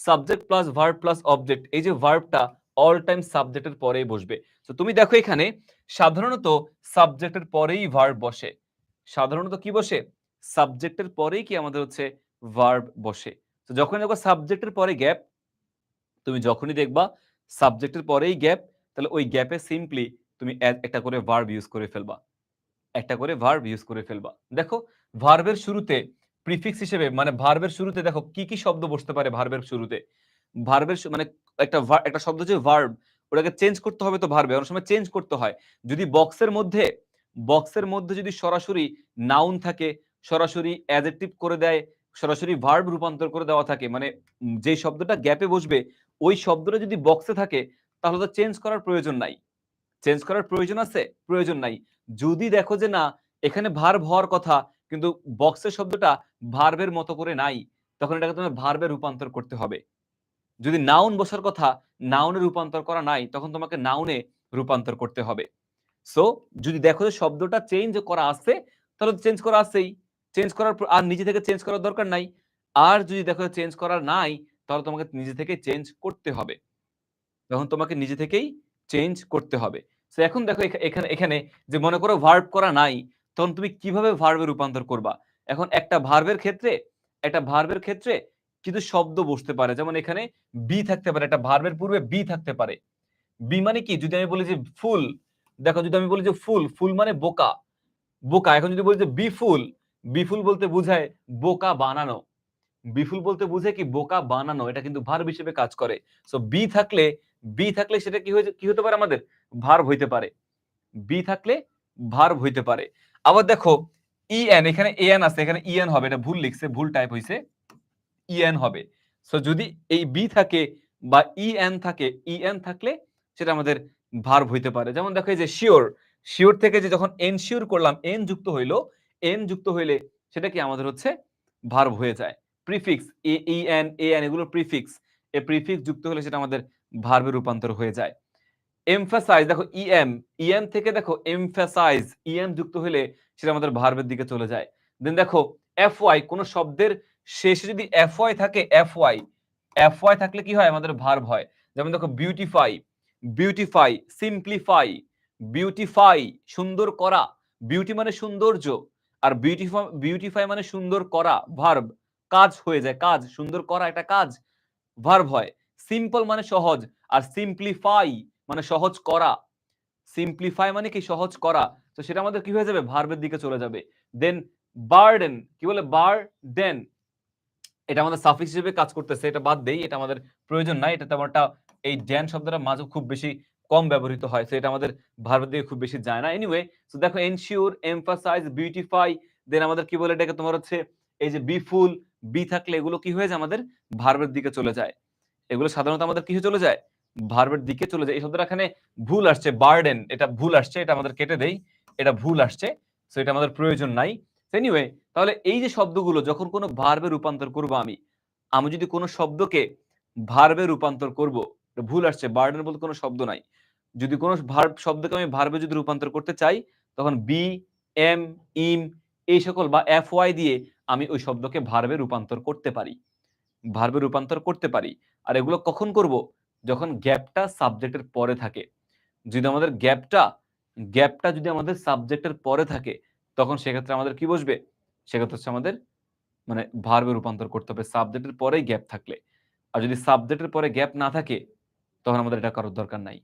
subject plus verb plus object, এই যে ভার্বটা অল টাইম সাবজেক্টের পরেই বসবে। তো তুমি দেখো এখানে সাধারণত সাবজেক্টের পরেই ভার্ব বসে। সাধারণত কি বসে? সাবজেক্টের পরেই কি আমাদের হচ্ছে ভার্ব বসে। তো যখন দেখো সাবজেক্টের পরে গ্যাপ, তুমি যখনই দেখবা সাবজেক্টের পরেই গ্যাপ, তাহলে ওই গ্যাপে সিম্পলি তুমি একটা করে ভার্ব ইউজ করে ফেলবা, একটা করে ভার্ব ইউজ করে ফেলবা। দেখো ভার্বের শুরুতে প্রিফিক্স হিসেবে মানে ভার্বের শুরুতে দেখো কি কি শব্দ বসতে পারে ভার্বের শুরুতে। ভার্বের মানে একটা শব্দ যে ভার্ব, ওটাকে চেঞ্জ করতে হবে তো ভার্বে অনেক সময় চেঞ্জ করতে হয়। যদি বক্সের মধ্যে যদি সরাসরি নাউন থাকে, সরাসরি অ্যাডজেক্টিভ করে দেয়, সরাসরি ভার্ব রূপান্তর করে দেওয়া থাকে, মানে যে শব্দটা গ্যাপে বসবে ওই শব্দটা যদি বক্সে থাকে, তাহলে তো চেঞ্জ করার প্রয়োজন নাই। চেঞ্জ করার প্রয়োজন আছে? প্রয়োজন নাই। যদি দেখো যে না এখানে ভার্ব হওয়ার কথা কিন্তু বক্সের শব্দটা ভার্বের মতো করে নাই, তখন এটাকে তোমার ভার্বে রূপান্তর করতে হবে। যদি নাউন বসার কথা নাউনে রূপান্তর করা নাই, তখন তোমাকে নাউনে রূপান্তর করতে হবে। সো যদি দেখো যে শব্দটা চেঞ্জ করা আছে, তাহলে চেঞ্জ করা আছেই, চেঞ্জ করার আর নিজে থেকে চেঞ্জ করার দরকার নাই। আর যদি দেখো চেঞ্জ করার নাই, তাহলে তোমাকে নিজে থেকে চেঞ্জ করতে হবে। তখন তোমাকে নিজে থেকেই চেঞ্জ করতে হবে। সো এখন দেখো এখানে এখানে যে মনে করো ভার্ব করা নাই, তখন তুমি কিভাবে ভার্বে রূপান্তর করবা? এখন একটা ভার্বের ক্ষেত্রে কিছু শব্দ বসতে পারে। যেমন এখানে বি থাকতে পারে, একটা ভার্বের পূর্বে বি থাকতে পারে। বি মানে কি? যদি আমি বলি যে ফুল, দেখো যদি আমি বলি যে ফুল, ফুল মানে বোকা, বোকা। এখন যদি বলি যে বিফুল, বিফুল বলতে বোঝায় বোকা বানানো। বিফুল বলতে বোঝায় কি? বোকা বানানো। এটা কিন্তু ভার্ব হিসেবে কাজ করে। সো বি থাকলে সেটা কি হতে পারে আমাদের? ভার্ব হইতে পারে। বি থাকলে ভার্ব হইতে পারে। আবার দেখো ইএন, এখানে এএন আছে, এখানে ইএন হবে। এটা ভুল লিখছে, ভুল টাইপ হইছে। ইএন হবে। সো যদি এই বি থাকে বা ইএন থাকলে সেটা আমাদের ভার্ব হইতে পারে। যেমন দেখো এই যে শিওর, শিওর থেকে যে যখন এনশিওর করলাম, এন যুক্ত হইলে সেটা কি আমাদের হচ্ছে ভার্ব হয়ে যায়। প্রিফিক্স এএন এগুলো প্রিফিক্স, এই প্রিফিক্স যুক্ত হলে সেটা আমাদের ভার্বে রূপান্তর হয়ে যায়। এমফাসাইজ, দেখো ইএম থেকে দেখো এমফাসাইজ, ইএম যুক্ত হলে সেটা আমাদের ভার্বের দিকে চলে যায়। দেন দেখো এফওয়াই, কোন শব্দের শেষে যদি এফওয়াই থাকলে কি হয়? আমাদের ভার্ব হয়। যেমন দেখো বিউটিফাই, বিউটিফাই সুন্দর করা, বিউটি মানে সৌন্দর্য, আর বিউটিফাই মানে সুন্দর করা, ভার্ব, কাজ হয়ে যায়, কাজ, সুন্দর করা একটা কাজ, ভার্ব হয়। সিম্পল মানে সহজ, আর সিম্পলিফাই মানে সহজ করা। সিম্পলিফাই মানে কি? সহজ করা। তো সেটা আমাদের কি হয়ে যাবে? ভার্বের দিকে চলে যাবে। দেন বার্ডেন, কি বলে? বার্ডেন, এটা আমাদের সাফিক্স হিসেবে কাজ করতেছে, এটা বাদ দেই, এটা আমাদের প্রয়োজন নাই। এটা তেমন একটা এই ড্যান শব্দটা মাঝে খুব বেশি কম ব্যবহৃত হয়, তো এটা আমাদের ভার্ব দিয়ে খুব বেশি যায় না। এনিওয়ে, সো দেখো এনশিওর, এমফাসাইজ, বিউটিফাই, দেন আমাদের কি বলে এটাকে, তোমার হচ্ছে এই যে বি ফুল, বি থাকলে এগুলো কি হয়ে যায়, আমাদের ভার্বের দিকে চলে যায়। এগুলো সাধারণত আমাদের কিসে চলে যায়, ভার্বের দিকে চলে যায়। এই শব্দটা এখানে ভুল আসছে, বার্ডেন, এটা ভুল আসছে, এটা আমাদের কেটে দেই, এটা ভুল আসছে, সো এটা আমাদের প্রয়োজন নাই। এনিওয়ে, তাহলে এই যে শব্দগুলো যখন কোনো ভার্বে রূপান্তর করব আমি যদি কোনো শব্দকে ভার্বে রূপান্তর করব, ভুল আসছে, বার্ডেন বলতে কোনো শব্দ নাই। যদি কোনো ভার্ব শব্দকে আমি ভার্বে যদি রূপান্তর করতে চাই, তখন বি, এম, ইম এই সকল বা এফ ওয়াই দিয়ে আমি ওই শব্দকে ভার্বে রূপান্তর করতে পারি, ভার্বে রূপান্তর করতে পারি। আর এগুলো কখন করব, যখন গ্যাপটা সাবজেক্টের পরে থাকে। যদি আমাদের গ্যাপটা যদি আমাদের সাবজেক্টের পরে থাকে, তখন সেক্ষেত্রে আমাদের কি বসবে, সেক্ষেত্রে হচ্ছে আমাদের মানে ভার্বে রূপান্তর করতে হবে সাবজেক্টের পরেই গ্যাপ থাকলে। আর যদি সাবজেক্টের পরে গ্যাপ না থাকে, তখন আমাদের এটা করার দরকার নাই।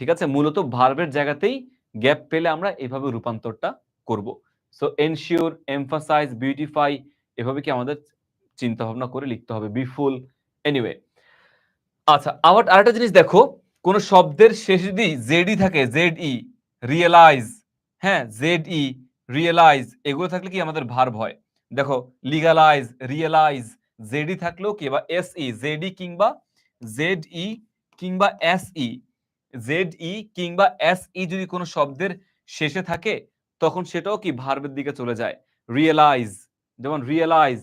ঠিক আছে, মূলত ভার্বের জায়গাতেই গ্যাপ পেলে আমরা এভাবে রূপান্তরটা করব। সো এনশিওর, এমফাসাইজ, বিউটিফাই, এভাবে কি আমাদের চিন্তা ভাবনা করে লিখতে হবে, বিফুল। এনিওয়ে, আচ্ছা, আবার আরেকটা জিনিস দেখো, কোন শব্দের শেষে যদি জেডই থাকে, জেড ই, রিয়েলাইজ, হ্যাঁ জেড ই, রিয়েলাইজ, এগুলো থাকলে কি আমাদের ভার্ব হয়। দেখো লিগালাইজ, রিয়েলাইজ, জেডই থাকলেও কি, বা এস ই, জেডই কিংবা জেড ই কিংবা এস ই, জেড ই কিংবা এস ই যদি কোনো শব্দের শেষে থাকে, তখন সেটাও কি ভার্বের দিকে চলে যায়। রিয়েলাইজ, যেমন রিয়েলাইজ,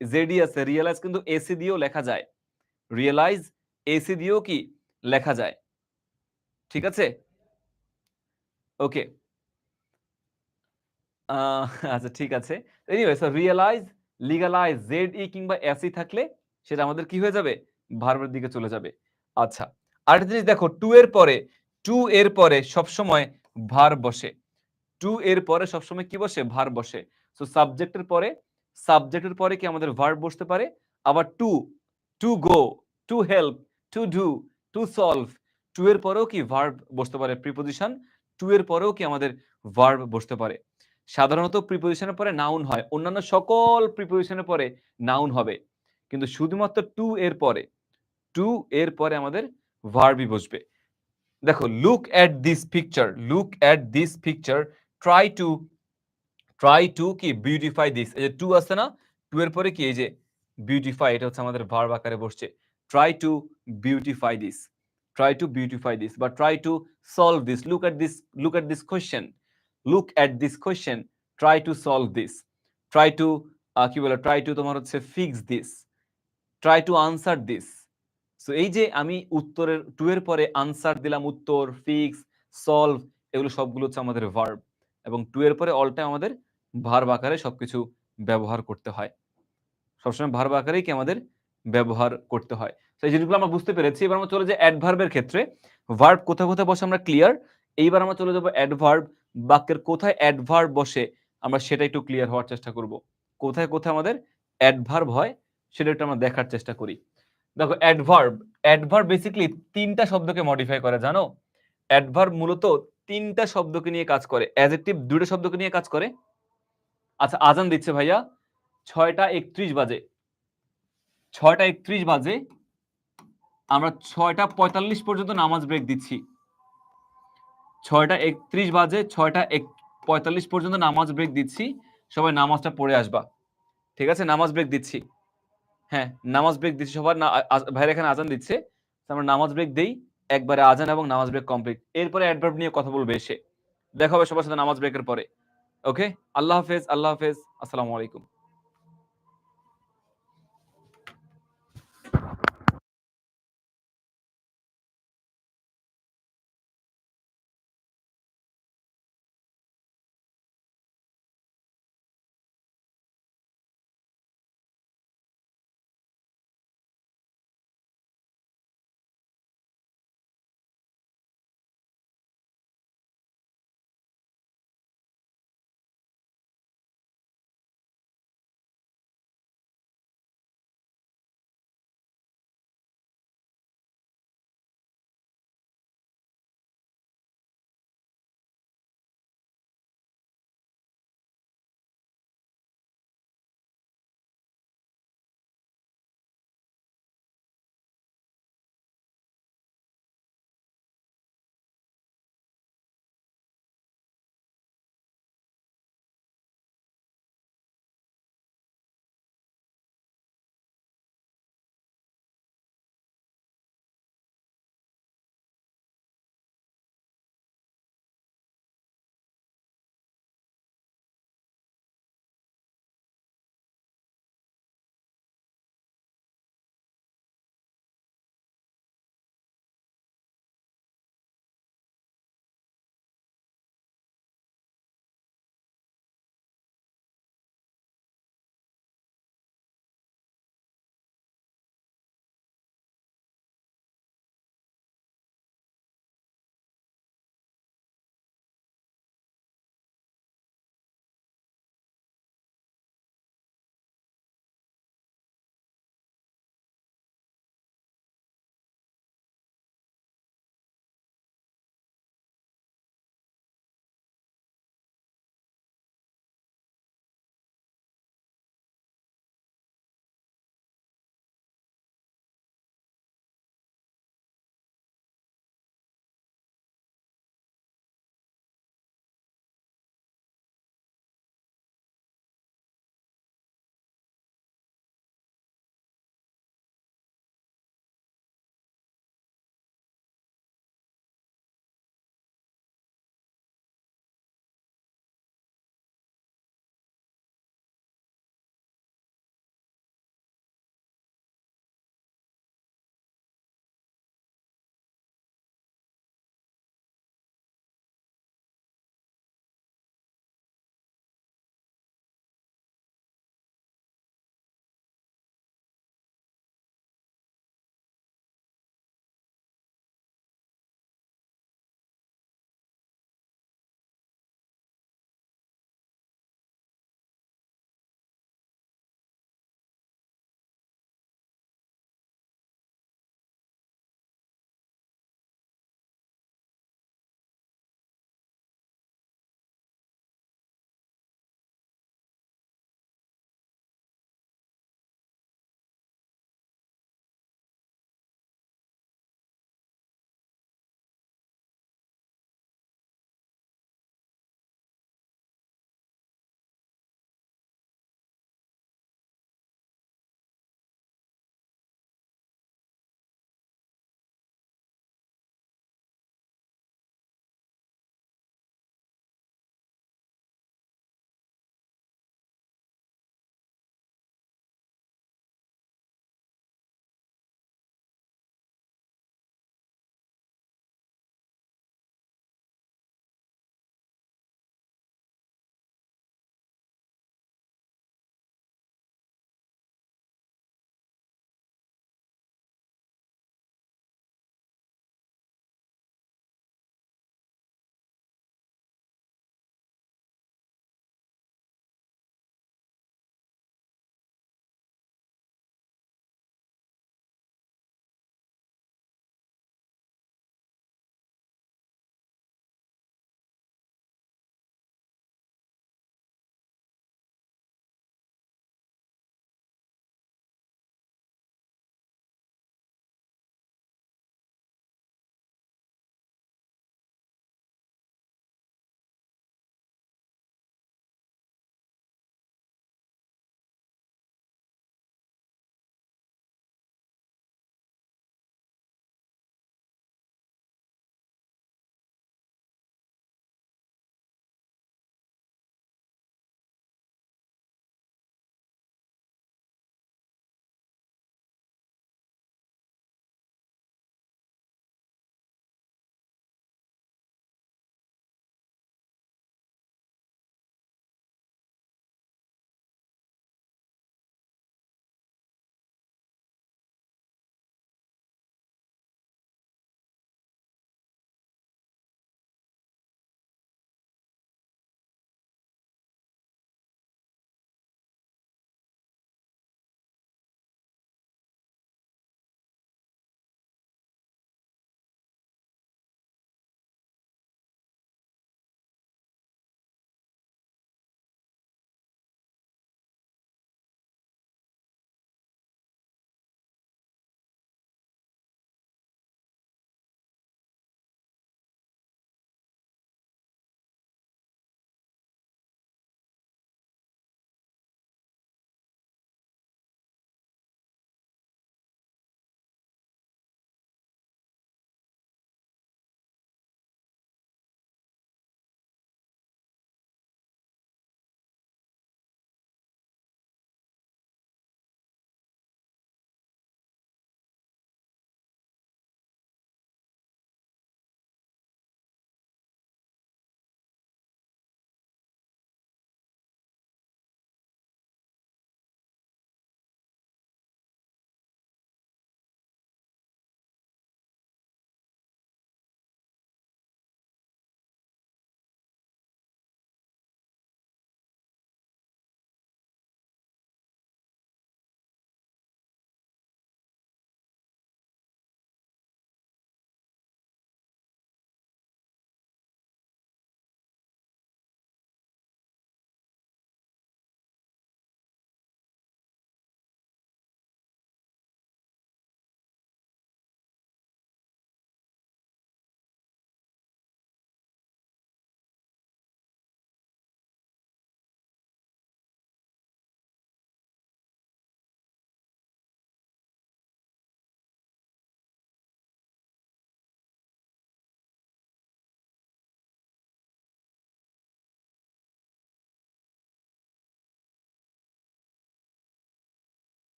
জেডই আছে, রিয়েলাইজ কিন্তু এসি দিয়েও লেখা যায়, রিয়েলাইজ এসি দিয়েও কি লেখা যায়। ঠিক আছে, ওকে, আচ্ছা ঠিক আছে। Anyway, so realize, legalize, Z E কিংবা এসি থাকলে সেটা আমাদের কি হয়ে যাবে, ভার্বের দিকে চলে যাবে। আচ্ছা, আরেকটা জিনিস দেখো, টু এর পরে সবসময় ভার্ব বসে। টু এর পরে সবসময় কি বসে, ভার্ব বসে। সো সাবজেক্টের পরে কি আমাদের ভার্ব বসতে পারে। আবার to go, to help, to do, to solve, to এর পরেও কি ভার্ব বসতে পারে, প্রিপোজিশন টু এর পরেও কি আমাদের ভার্ব বসতে পারে। সাধারণত প্রিপোজিশনের পরে নাউন হয়, অন্যান্য সকল প্রিপোজিশনের পরে নাউন হবে, কিন্তু শুধুমাত্র টু এর পরে আমাদের ভার্বই বসবে। দেখো, look at this picture, try to কি বিউটিফাই দিস, এই যে টু আছে না, টু এর পরে কি এই যে বিউটিফাই, এটা হচ্ছে আমাদের ভার্ব আকারে বসছে। ট্রাই টু বিউটিফাই দিস, বা try to solve this, look at this question, try to solve this, try to কি বলে, ট্রাই টু তোমার হচ্ছে fix this, try to answer this. So এই যে আমি উত্তরের টু এর পরে আনসার দিলাম, উত্তর, ফিক্স, সলভ, এগুলো সবগুলো হচ্ছে আমাদের ভার্ব, এবং টু এর পরে অল টাইম আমাদের ভার্ব আকারে সবকিছু ব্যবহার করতে হয়। সবসময় ভার্ব আকারেই কি আমাদের ব্যবহার করতে হয়। তো এই জিনিসগুলো আমরা বুঝতে পেরেছি। এবার আমরা চলে যাই অ্যাডভার্বের ক্ষেত্রে। ভার্ব কোথায় কোথায় বসে আমরা ক্লিয়ার। এইবার আমরা চলে যাব অ্যাডভার্ব, বাক্যের কোথায় অ্যাডভার্ব বসে আমরা সেটা একটু ক্লিয়ার হওয়ার চেষ্টা করব। কোথায় কোথায় আমাদের অ্যাডভার্ব হয় সেটা একটু আমরা দেখার চেষ্টা করি। দেখো, অ্যাডভার্ব বেসিক্যালি তিনটা শব্দকে মডিফাই করে, জানো। অ্যাডভার্ব মূলত তিনটা শব্দকে নিয়ে কাজ করে, অ্যাডজেক্টিভ দুটো শব্দকে নিয়ে কাজ করে। আচ্ছা, আজান দিচ্ছে ভাইয়া, 6টা 31 বাজে, 6টা 31 বাজে, আমরা 6টা 45 পর্যন্ত নামাজ ব্রেক দিচ্ছি। 6টা 31 বাজে, 6টা 45 পর্যন্ত নামাজ ব্রেক দিচ্ছি, সবাই নামাজটা পড়ে আসবা। ঠিক আছে, নামাজ ব্রেক দিচ্ছি, হ্যাঁ নামাজ ব্রেক দিচ্ছি, সবার ভাইরা এখানে আজান দিচ্ছে, আমরা নামাজ ব্রেক দেই, একবারে আজান এবং নামাজ ব্রেক কমপ্লিট। এরপরে অ্যাডভার্ব নিয়ে কথা বলবে এসে, দেখা হবে সবার সাথে নামাজ ব্রেকের পরে। ওকে, আল্লাহ হাফেজ, আসসালামু আলাইকুম।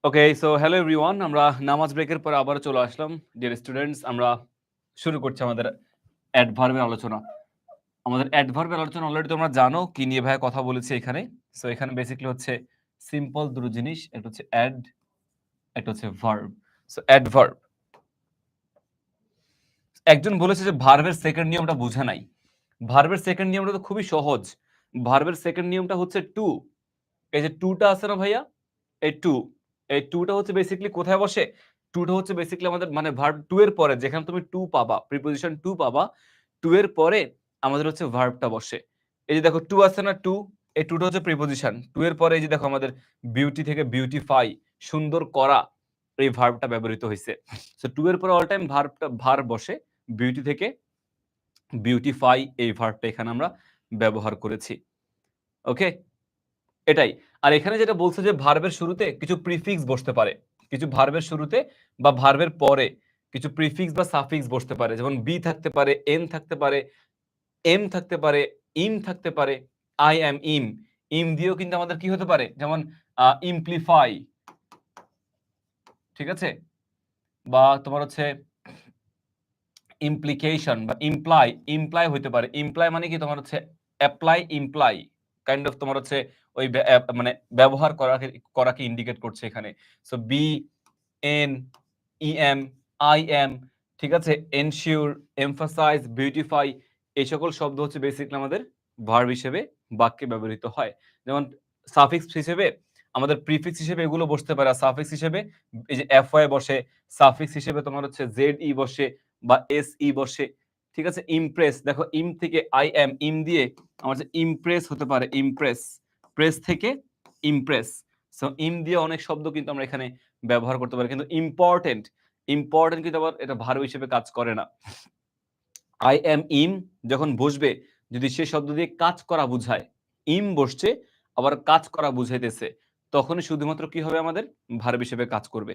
ওকে, সো হ্যালো এভরিওয়ান, আমরা নামাজ ব্রেকের পর আবার চলে আসলাম। ডিয়ার স্টুডেন্টস, আমরা শুরু করছি আমাদের অ্যাডভার্বের আলোচনা। আমাদের অ্যাডভার্বের আলোচনা অলরেডি তোমরা জানো কি নিয়ে ভাই কথা বলেছি এখানে। সো এখানে বেসিক্যালি হচ্ছে সিম্পল দুটো জিনিস, একটা হচ্ছে অ্যাড, একটা হচ্ছে ভার্ব। সো অ্যাডভার্ব, একজন বলেছে যে ভার্বের সেকেন্ড নিয়মটা বোঝা নাই। ভার্বের সেকেন্ড নিয়মটা তো খুবই সহজ। ভার্বের সেকেন্ড নিয়মটা হচ্ছে টু। এই যে টুটা আছে না ভাইয়া, এই টু, এই টুটা হচ্ছে বেসিক্যালি কোথায় বসে? টুটা হচ্ছে বেসিক্যালি আমাদের মানে ভার্ব টু এর পরে, যেখানে তুমি টু পাবা, প্রিপোজিশন টু পাবা, টু এর পরে আমাদের হচ্ছে ভার্বটা বসে। এই যে দেখো টু আছে না, টু, এই টুটা হচ্ছে প্রিপোজিশন। টু এর পরে এই যে দেখো আমাদের বিউটি থেকে বিউটিফাই, সুন্দর করা, এই ভার্বটা ব্যবহৃত হয়েছে। সো টু এর পরে অল টাইম ভার্ব বসে। বিউটি থেকে বিউটিফাই, এই ভার্বটা এখানে আমরা ব্যবহার করেছি। ওকে, এটাই। আর এখানে যেটা বলছে যে ভার্বের শুরুতে কিছু প্রিফিক্স বসতে পারে, কিছু ভার্বের শুরুতে বা ভার্বের পরে কিছু প্রিফিক্স বা সাফিক্স বসতে পারে, যেমন বি থাকতে পারে, এন থাকতে পারে, এম থাকতে পারে, ইম থাকতে পারে, আই এম ইম। ইম দিয়েও কিন্তু আমাদের কি হতে পারে, যেমন ইমপ্লিফাই, ঠিক আছে, বা তোমার হচ্ছে ইমপ্লিকেশন বা ইমপ্লাই, ইমপ্লাই হইতে পারে। ইমপ্লাই মানে কি তোমার হচ্ছে অ্যাপ্লাই, ইমপ্লাই কাইন্ড অফ তোমার হচ্ছে ওই মানে ব্যবহার করাকে ইন্ডিকেট করছে এখানে। So be, an, e am, I am, ঠিক আছে, এনশিওর, এমফাসাইজ, বিউটিফাই, এই সকল শব্দ হচ্ছে বেসিক্যালি আমাদের ভার্ব হিসেবে বাক্যে ব্যবহৃত হয়। যেমন সাফিক্স হিসেবে আমাদের প্রিফিক্স হিসেবে এগুলো বসতে পারে, আর সাফিক্স হিসেবে এই যে এফ ওয়াই বসে, সাফিক্স হিসেবে তোমার হচ্ছে জেড ই বসে বা এস ই বসে, ঠিক আছে। ইমপ্রেস, দেখো ইম থেকে আই এম, ইম দিয়ে আমার যে ইমপ্রেস হতে পারে, ইমপ্রেস, প্রেস থেকে ইমপ্রেস। সো ইম দিয়ে অনেক শব্দ কিন্তু আমরা এখানে ব্যবহার করতে পারি, কিন্তু ইম্পর্টেন্ট, ইম্পর্টেন্ট কিন্তু আবার এটা ভার্ব হিসেবে কাজ করে না। আই এম ইম যখন বসবে, যদি সে শব্দ দিয়ে কাজ করা বুঝায়, ইম বসছে আবার কাজ করা বুঝাইতেছে, তখনই শুধুমাত্র কি হবে, আমাদের ভার্ব হিসেবে কাজ করবে।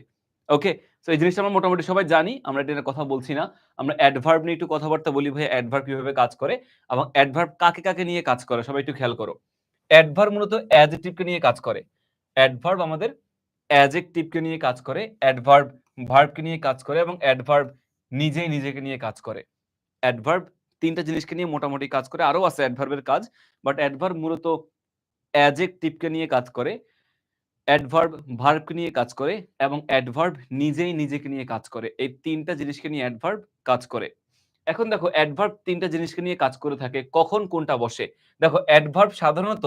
ওকে, তো এই জিনিসটা আমরা মোটামুটি সবাই জানি, আমরা এটা নিয়ে কথা বলছি না। আমরা অ্যাডভার্ব নিয়ে একটু কথাবার্তা বলি ভাই, অ্যাডভার্ব কিভাবে কাজ করে এবং অ্যাডভার্ব কাকে কাকে নিয়ে কাজ করে, সবাই একটু খেয়াল করো। অ্যাডভার্ব মূলত অ্যাডজেক্টিভকে নিয়ে কাজ করে। অ্যাডভার্ব আমাদের অ্যাডজেক্টিভকে নিয়ে কাজ করে, অ্যাডভার্ব ভার্বকে নিয়ে কাজ করে, এবং অ্যাডভার্ব নিজেই নিজেকে নিয়ে কাজ করে। অ্যাডভার্ব তিনটা জিনিসকে নিয়ে মোটামুটি কাজ করে, আরো আছে অ্যাডভার্বের কাজ, বাট অ্যাডভার্ব মূলত অ্যাডজেক্টিভকে নিয়ে কাজ করে, অ্যাডভার্ব ভার্বকে নিয়ে কাজ করে, এবং অ্যাডভার্ব নিজেই নিজেকে নিয়ে কাজ করে। এই তিনটা জিনিসকে নিয়ে অ্যাডভার্ব কাজ করে। এখন দেখো অ্যাডভার্ব তিনটা জিনিসকে নিয়ে কাজ করে থাকে, কখন কোনটা বসে? দেখো অ্যাডভার্ব সাধারণত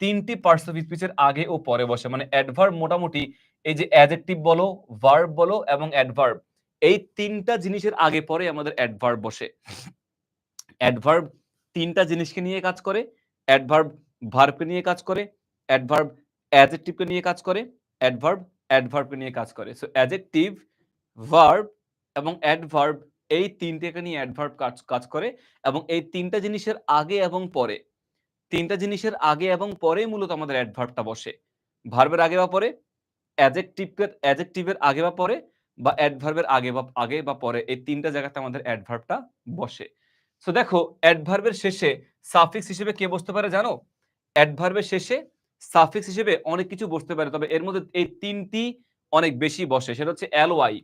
তিনটি পার্টস অফ স্পিচের আগে ও পরে বসে। মানে অ্যাডভার্ব মোটামুটি এই যে অ্যাডজেক্টিভ বলো, ভার্ব বলো এবং অ্যাডভার্ব, এই তিনটা জিনিসের আগে পরে আমাদের অ্যাডভার্ব বসে। অ্যাডভার্ব তিনটা জিনিসকে নিয়ে কাজ করে, অ্যাডভার্ব ভার্বকে নিয়ে কাজ করে, অ্যাডভার্ব অ্যাডজেক্টিভকে নিয়ে কাজ করে, অ্যাডভার্ব অ্যাডভার্বকে নিয়ে কাজ করে। সো অ্যাডজেক্টিভ, ভার্ব এবং অ্যাডভার্ব, এই তিনটেকে নিয়ে অ্যাডভার্ব কাজ করে, এবং এই তিনটা জিনিসের আগে এবং পরে, তিনটা জিনিসের আগে এবং পরে মূলত আমাদের অ্যাডভার্বটা বসে। ভার্বের আগে বা পরে, অ্যাডজেক্টিভের আগে বা পরে, বা অ্যাডভার্বের আগে বা পরে, এই তিনটা জায়গাতে আমাদের অ্যাডভার্বটা বসে। সো দেখো অ্যাডভার্বের শেষে সাফিক্স হিসেবে কে বসতে পারে জানো? অ্যাডভার্বের শেষে সাফিক্স হিসেবে অনেক কিছু বসতে পারে, তবে এর মধ্যে এই তিনটি অনেক বেশি বসে। সেটা হচ্ছে এলওয়াই,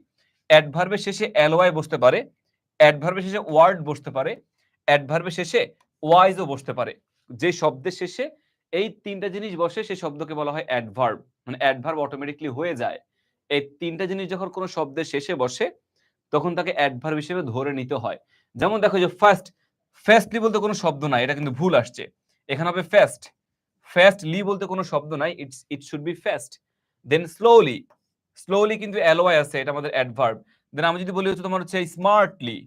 অ্যাডভার্বের শেষে এলওয়াই বসতে পারে, অ্যাডভার্বের শেষে ওয়ার্ড বসতে পারে, অ্যাডভার্বের শেষে ওয়াইজও বসতে পারে। যে শব্দের শেষে এই তিনটা জিনিস বসে সেই শব্দকে বলা হয় অ্যাডভার্ব, মানে অ্যাডভার্ব অটোমেটিক্যালি হয়ে যায়। এই তিনটা জিনিস যখন কোনো শব্দের শেষে বসে তখন তাকে অ্যাডভার্ব হিসেবে ধরে নিতে হয়। যেমন দেখো যে ফার্স্ট, ফার্স্টলি বলতে কোনো শব্দ নাই, এটা কিন্তু ভুল আসছে। এখানে হবে ফার্স্ট, ফার্স্টলি বলতে কোনো শব্দ নাই, it should be first. Then slowly, slowly কিন্তু এলওয়াই আছে, এটা আমাদের অ্যাডভার্ব। দেন আমি যদি বলি হচ্ছে তোমার হচ্ছে স্মার্টলি,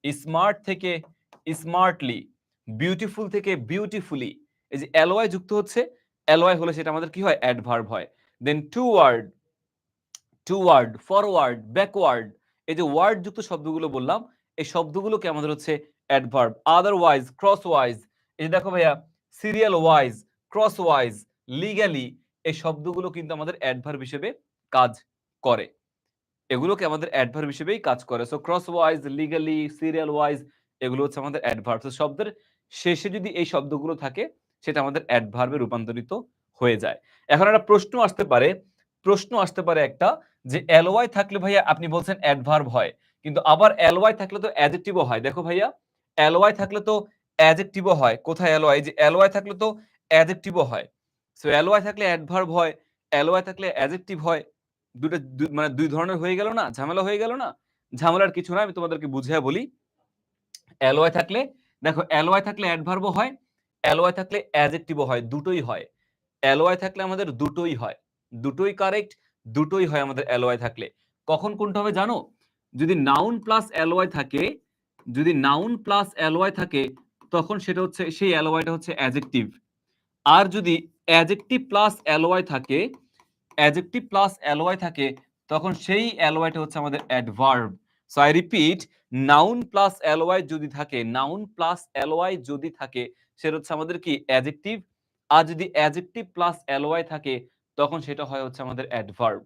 স্মার্ট থেকে স্মার্টলি, বিউটিফুল থেকে বিউটিফুলি, এই যে এলওয়াই যুক্ত হচ্ছে, এলওয়াই হলে সেটা আমাদের কি হয়, অ্যাডভার্ব হয়। দেন টুওয়ার্ড, টুওয়ার্ড, ফরওয়ার্ড, ব্যাকওয়ার্ড, এই যে ওয়ার্ড যুক্ত শব্দগুলো বললাম, এই শব্দগুলোকে আমাদের হচ্ছে অ্যাডভার্ব। আদারওয়াইজ, ক্রসওয়াইজ, এই যে দেখো ভাইয়া সিরিয়াল ওয়াইজ, ক্রসওয়াইজ, লিগ্যালি, এই শব্দগুলো কিন্তু আমাদের অ্যাডভার্ব হিসেবে কাজ করে, এগুলোকে আমাদের অ্যাডভার্ব হিসেবেই কাজ করে। সো ক্রসওয়াইজ, লিগ্যালি, সিরিয়াল ওয়াইজ, এগুলো হচ্ছে আমাদের অ্যাডভার্ব। তো শব্দের শেষে যদি এই শব্দগুলো থাকে সেটা আমাদের অ্যাডভার্বে রূপান্তরিত হয়ে যায়। এখন একটা প্রশ্ন আসতে পারে, প্রশ্ন আসতে পারে একটা যে এলওয়াই থাকলে ভাইয়া আপনি বলছেন অ্যাডভার্ব হয়, কিন্তু আবার এলওয়াই থাকলে তো অ্যাডজেক্টিভও হয়। দেখো ভাইয়া, এলওয়াই থাকলে তো অ্যাডজেক্টিভও হয়। কোথায় এলওয়াই? যে এলওয়াই থাকলে তো অ্যাডজেক্টিভও হয়। সো এলওয়াই থাকলে অ্যাডভার্ব হয়, এলওয়াই থাকলে অ্যাডজেক্টিভ হয়। দুটো মানে দুই ধরনের হয়ে গেল না? ঝামেলা হয়ে গেল না? ঝামেলার কিছু না, আমি তোমাদেরকে বুঝিয়ে বলি। এলওয়াই থাকলে দেখো, এলওয়াই থাকলে অ্যাডভার্বও হয়, এলওয়াই থাকলে অ্যাডজেক্টিভও হয়, দুটোই হয়। এলওয়াই থাকলে আমাদের দুটোই হয়, দুটোই কারেক্ট, দুটোই হয় আমাদের এলওয়াই থাকলে। কখন কোনটা হবে জানো? যদি নাউন প্লাস এলওয়াই থাকে, যদি নাউন প্লাস এলওয়াই থাকে, তখন সেটা হচ্ছে, সেই এলওয়াইটা হচ্ছে অ্যাডজেক্টিভ। আর যদি অ্যাডজেক্টিভ প্লাস এলওয়াই থাকে, অ্যাডজেক্টিভ প্লাস এলওয়াই থাকে, তখন সেই এলওয়াইটা হচ্ছে আমাদের adverb. So I repeat, noun plus LY যদি থাকে, নাউন প্লাস এলওয়াই যদি থাকে, সেটা হচ্ছে আমাদের কি অ্যাডজেক্টিভ। আর যদি অ্যাডজেক্টিভ প্লাস এলওয়াই থাকে, তখন সেটা হয় হচ্ছে আমাদের অ্যাডভার্ব।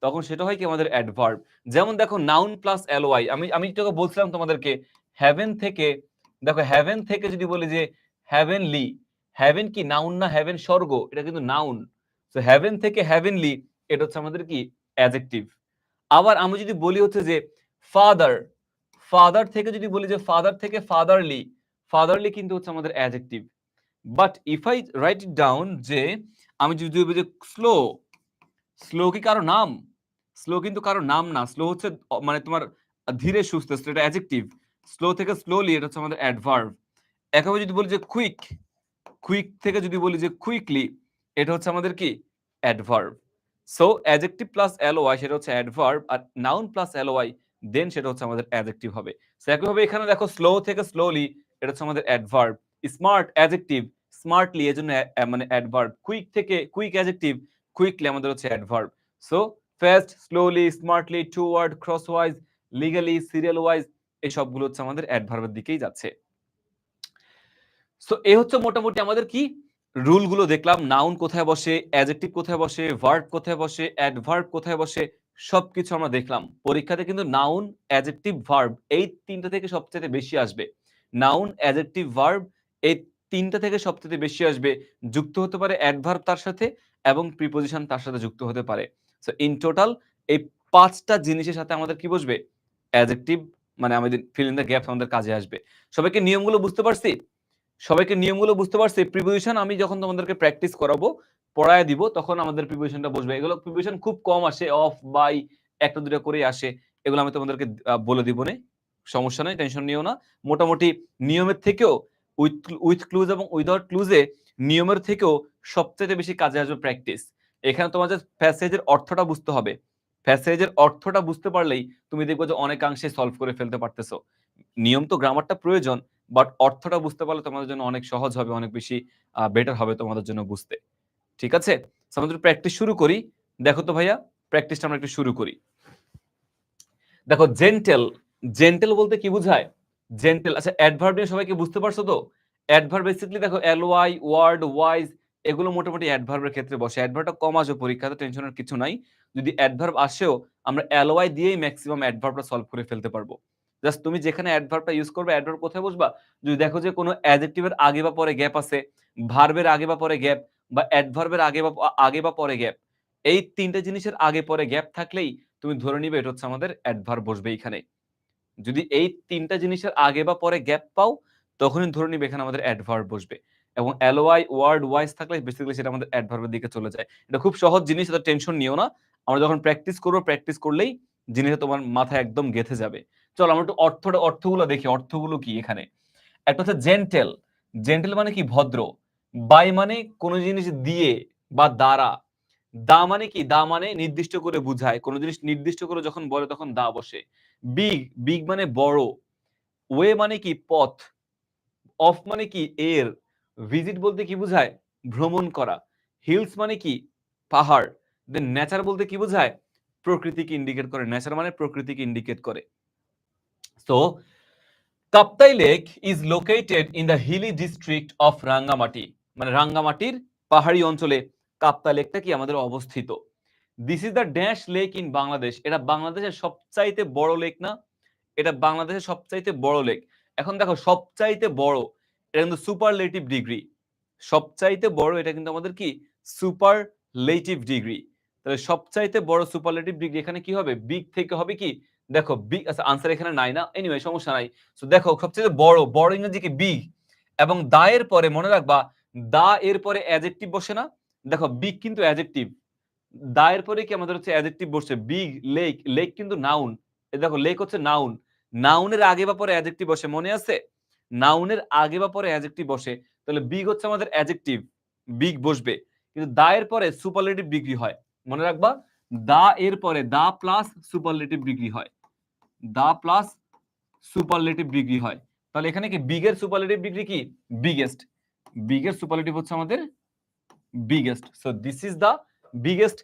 তখন সেটা হয় কি আমাদের অ্যাডভার্ব। যেমন দেখো, নাউন প্লাস এলওয়াই, আমি তোকে বলছিলাম তোমাদেরকে, হেভেন থেকে, দেখো হেভেন থেকে যদি বলি যে হেভেনলি, হেভেন কি নাউন না? হেভেন স্বর্গ, এটা কিন্তু নাউন। সো হেভেন থেকে হেভেনলি, এটা হচ্ছে আমাদের কি অ্যাডজেক্টিভ। আবার আমি যদি বলি হচ্ছে যে ফাদার, ফাদার থেকে যদি বলি যে ফাদার থেকে ফাদারলি, ফাদারলি কিন্তু হচ্ছে আমাদের adjective. But if I right it down, যে আমি যদি বলি যে স্লো, স্লো কি কারো নাম? স্লো কিন্তু কারো নাম না। স্লো হচ্ছে মানে তোমার ধীরে সুস্থ, এটা অ্যাডজেক্টিভ। স্লো থেকে স্লোলি, এটা হচ্ছে আমাদের অ্যাডভার্ব। একভাবে যদি বলি যে কুইক, কুইক থেকে যদি বলি যে কুইকলি, এটা হচ্ছে আমাদের কি adverb. So adjective plus LY সেটা হচ্ছে অ্যাডভার্ব, আর নাউন প্লাস এলওয়াই দেন সেটা হচ্ছে আমাদের অ্যাডজেক্টিভ হবে। সো একইভাবে এখানে দেখো, স্লো থেকে স্লোলি, এটা হচ্ছে আমাদের অ্যাডভার্ব। স্মার্ট অ্যাডজেক্টিভ, স্মার্টলি এজন্য মানে অ্যাডভার্ব। কুইক থেকে কুইক অ্যাডজেক্টিভ, কুইকলি আমাদের হচ্ছে adverb. So fast, slowly, smartly, toward, crosswise, legally, serial wise, এই সবগুলো হচ্ছে আমাদের অ্যাডভার্বের দিকেই যাচ্ছে। সো এই হচ্ছে মোটামুটি আমাদের কি রুল গুলো দেখলাম। নাউন কোথায় বসে, অ্যাডজেক্টিভ কোথায় বসে, ভার্ব কোথায় বসে, অ্যাডভার্ব কোথায় বসে, সবকিছু আমরা দেখলাম। পরীক্ষাতে কিন্তু নাউন, অ্যাডজেক্টিভ, ভার্ব এই তিনটা থেকে সবচেয়ে বেশি আসবে। নাউন, অ্যাডজেক্টিভ, ভার্ব এই তিনটা থেকে সবচেয়ে বেশি আসবে। যুক্ত হতে পারে অ্যাডভার্ব তার সাথে, এবং প্রিপোজিশন তার সাথে যুক্ত হতে পারে। সো ইন টোটাল এই পাঁচটা জিনিসের সাথে আমাদের কি বসবে? অ্যাডজেক্টিভ, মানে আমাদের ফিল ইন দ্য গ্যাপস আমাদের কাজে আসবে। সবাইকে নিয়মগুলো বুঝতে পারছি? সবাইকে নিয়মগুলো বুঝতে পারছি? প্রিপোজিশন আমি যখন তোমাদেরকে প্র্যাকটিস করাবো, পড়ায় দিব, তখন আমাদের প্রিপোজিশনটা বসবে। এগুলো প্রিপোজিশন খুব কম আসে, অফ, বাই, একটা দুটো করেই আসে। এগুলো আমি তোমাদেরকে বলে দিব নে, সমস্যা নাই, টেনশন নিও না। মোটামুটি নিয়মের থেকেও, উইথ উইথ ক্লুজ এবং উইদাউট ক্লুজে, নিয়মের থেকেও সবচেয়ে বেশি কাজে আসবে প্র্যাকটিস। এখানে তোমাদের প্যাসেজের অর্থটা বুঝতে হবে। প্যাসেজের অর্থটা বুঝতে পারলেই তুমি দেখবে যে অনেকাংশে সলভ করে ফেলতে পারতেছো। নিয়ম তো গ্রামারটা প্রয়োজন, বাট অর্থটা বুঝতে পারলে তোমাদের জন্য অনেক সহজ হবে, অনেক বেশি বেটার হবে তোমাদের জন্য বুঝতে। ঠিক আছে? সো আমাদের প্র্যাকটিস শুরু করি। দেখো তো ভাইয়া, প্র্যাকটিসটা আমরা একটু শুরু করি। দেখো, জেন্টেল, জেন্টেল বলতে কি বোঝায়? জেন্টেল, আচ্ছা অ্যাডভার্ব নিয়ে সবাইকে বুঝতে পারছো তো? অ্যাডভার্ব বেসিক্যালি দেখো, এলওয়াই, ওয়ার্ড, ওয়াইজ, এগুলো মোটামুটি অ্যাডভার্বের ক্ষেত্রে বসে। অ্যাডভার্বটা কম আসবে পরীক্ষাতে, টেনশনের কিছু নাই। যদি অ্যাডভার্ব আসেও, আমরা এলওয়াই দিয়েই ম্যাক্সিমাম অ্যাডভার্বটা সলভ করে ফেলতে পারবো। জাস্ট তুমি যেখানে অ্যাডভার্বটা ইউজ করবে, অ্যাডভার্ব কোথায় বসবা? যদি দেখো যে কোনো অ্যাডজেক্টিভের আগে বা পরে গ্যাপ আছে, ভার্বের আগে বা পরে গ্যাপ, বা অ্যাডভার্বের আগে বা পরে গ্যাপ, এই তিনটা জিনিসের আগে পরে গ্যাপ থাকলেই তুমি ধরে নিবে এটা হচ্ছে আমাদের অ্যাডভার্ব বসবে এখানে। যদি এই তিনটা জিনিসের আগে বা পরে গ্যাপ পাও, তখনই ধরে নিবে এখানে আমাদের অ্যাডভার্ব বসবে। এবং এলওয়াই, ওয়ার্ড, ওয়াইজ থাকলে বেসিক্যালি সেটা আমাদের অ্যাডভার্বের দিকে চলে যায়। এটা খুব সহজ জিনিস, এটা টেনশন নিও না। আমরা যখন প্র্যাকটিস করব, প্র্যাকটিস করলেই জিনিসটা তোমার মাথায় একদম গেঁথে যাবে। চলো আমরা একটু অর্থগুলো দেখি, অর্থগুলো কি এখানে। একটা হচ্ছে জেন্টেল। জেন্টেল মানে কি? ভদ্র। বাই মানে কোনো জিনিস দিয়ে বা দ্বারা। দা মানে কি? দা মানে নির্দিষ্ট করে বুঝায়, কোনো জিনিস নির্দিষ্ট করে যখন বলে তখন দা বসে। বিগ, বিগ মানে বড়। ওয়ে মানে কি? পথ। অফ মানে কি? এর। ভিজিট বলতে কি বোঝায়? ভ্রমণ করা। হিলস মানে কি? পাহাড়। দেন নেচার বলতে কি বোঝায়? প্রকৃতিকে ইন্ডিকেট করে। নেচার মানে প্রকৃতিকে ইন্ডিকেট করে। So Kaptai lake is located in the hilly district of Rangamati, মানে রাঙ্গামাটির পাহাড়ি অঞ্চলে কাপ্তাই লেকটা কি আমাদের অবস্থিত। This is the dash lake in Bangladesh, এটা বাংলাদেশের সবচাইতে বড় লেক না? এটা বাংলাদেশের সবচাইতে বড় লেক। এখন দেখো, সবচাইতে বড়, এটা কিন্তু সুপারলেটিভ ডিগ্রি। সবচাইতে বড়, এটা কিন্তু আমাদের কি সুপারলেটিভ ডিগ্রি। তাহলে সবচাইতে বড় সুপারলেটিভ ডিগ্রি এখানে কি হবে? বিগ থেকে হবে কি? দেখো বিগ, আচ্ছা আনসার এখানে নাই না, এনিওয়ে সমস্যা নাই। সো দেখো সবচেয়ে বড়, বড় ইংরেজি কি? বিগ। এবং দা এর পরে মনে রাখবা, দা এর পরে অ্যাডজেক্টিভ বসে না? দেখো বিগ কিন্তু অ্যাডজেক্টিভ, দা এর পরে কি আমাদের হচ্ছে অ্যাডজেক্টিভ বসছে। বিগ, লেক, লেক কিন্তু নাউন। এই দেখো লেক হচ্ছে নাউন, নাউনের আগে বা পরে অ্যাডজেক্টিভ বসে, মনে আছে? নাউনের আগে বা পরে অ্যাডজেক্টিভ বসে, তাহলে বিগ হচ্ছে আমাদের অ্যাডজেক্টিভ, বিগ বসবে। কিন্তু দা এর পরে সুপারলেটিভ ডিগ্রি হয়, মনে রাখবা, দা এর পরে দা প্লাস সুপারলেটিভ ডিগ্রি হয়, দা প্লাস সুপারলেটিভ ডিগ্রি হয়। তাহলে এখানে কি বিগের সুপারলেটিভ ডিগ্রি কি? বিগেস্ট। বিগের সুপারলেটিভ হচ্ছে আমাদের biggest. So this is the biggest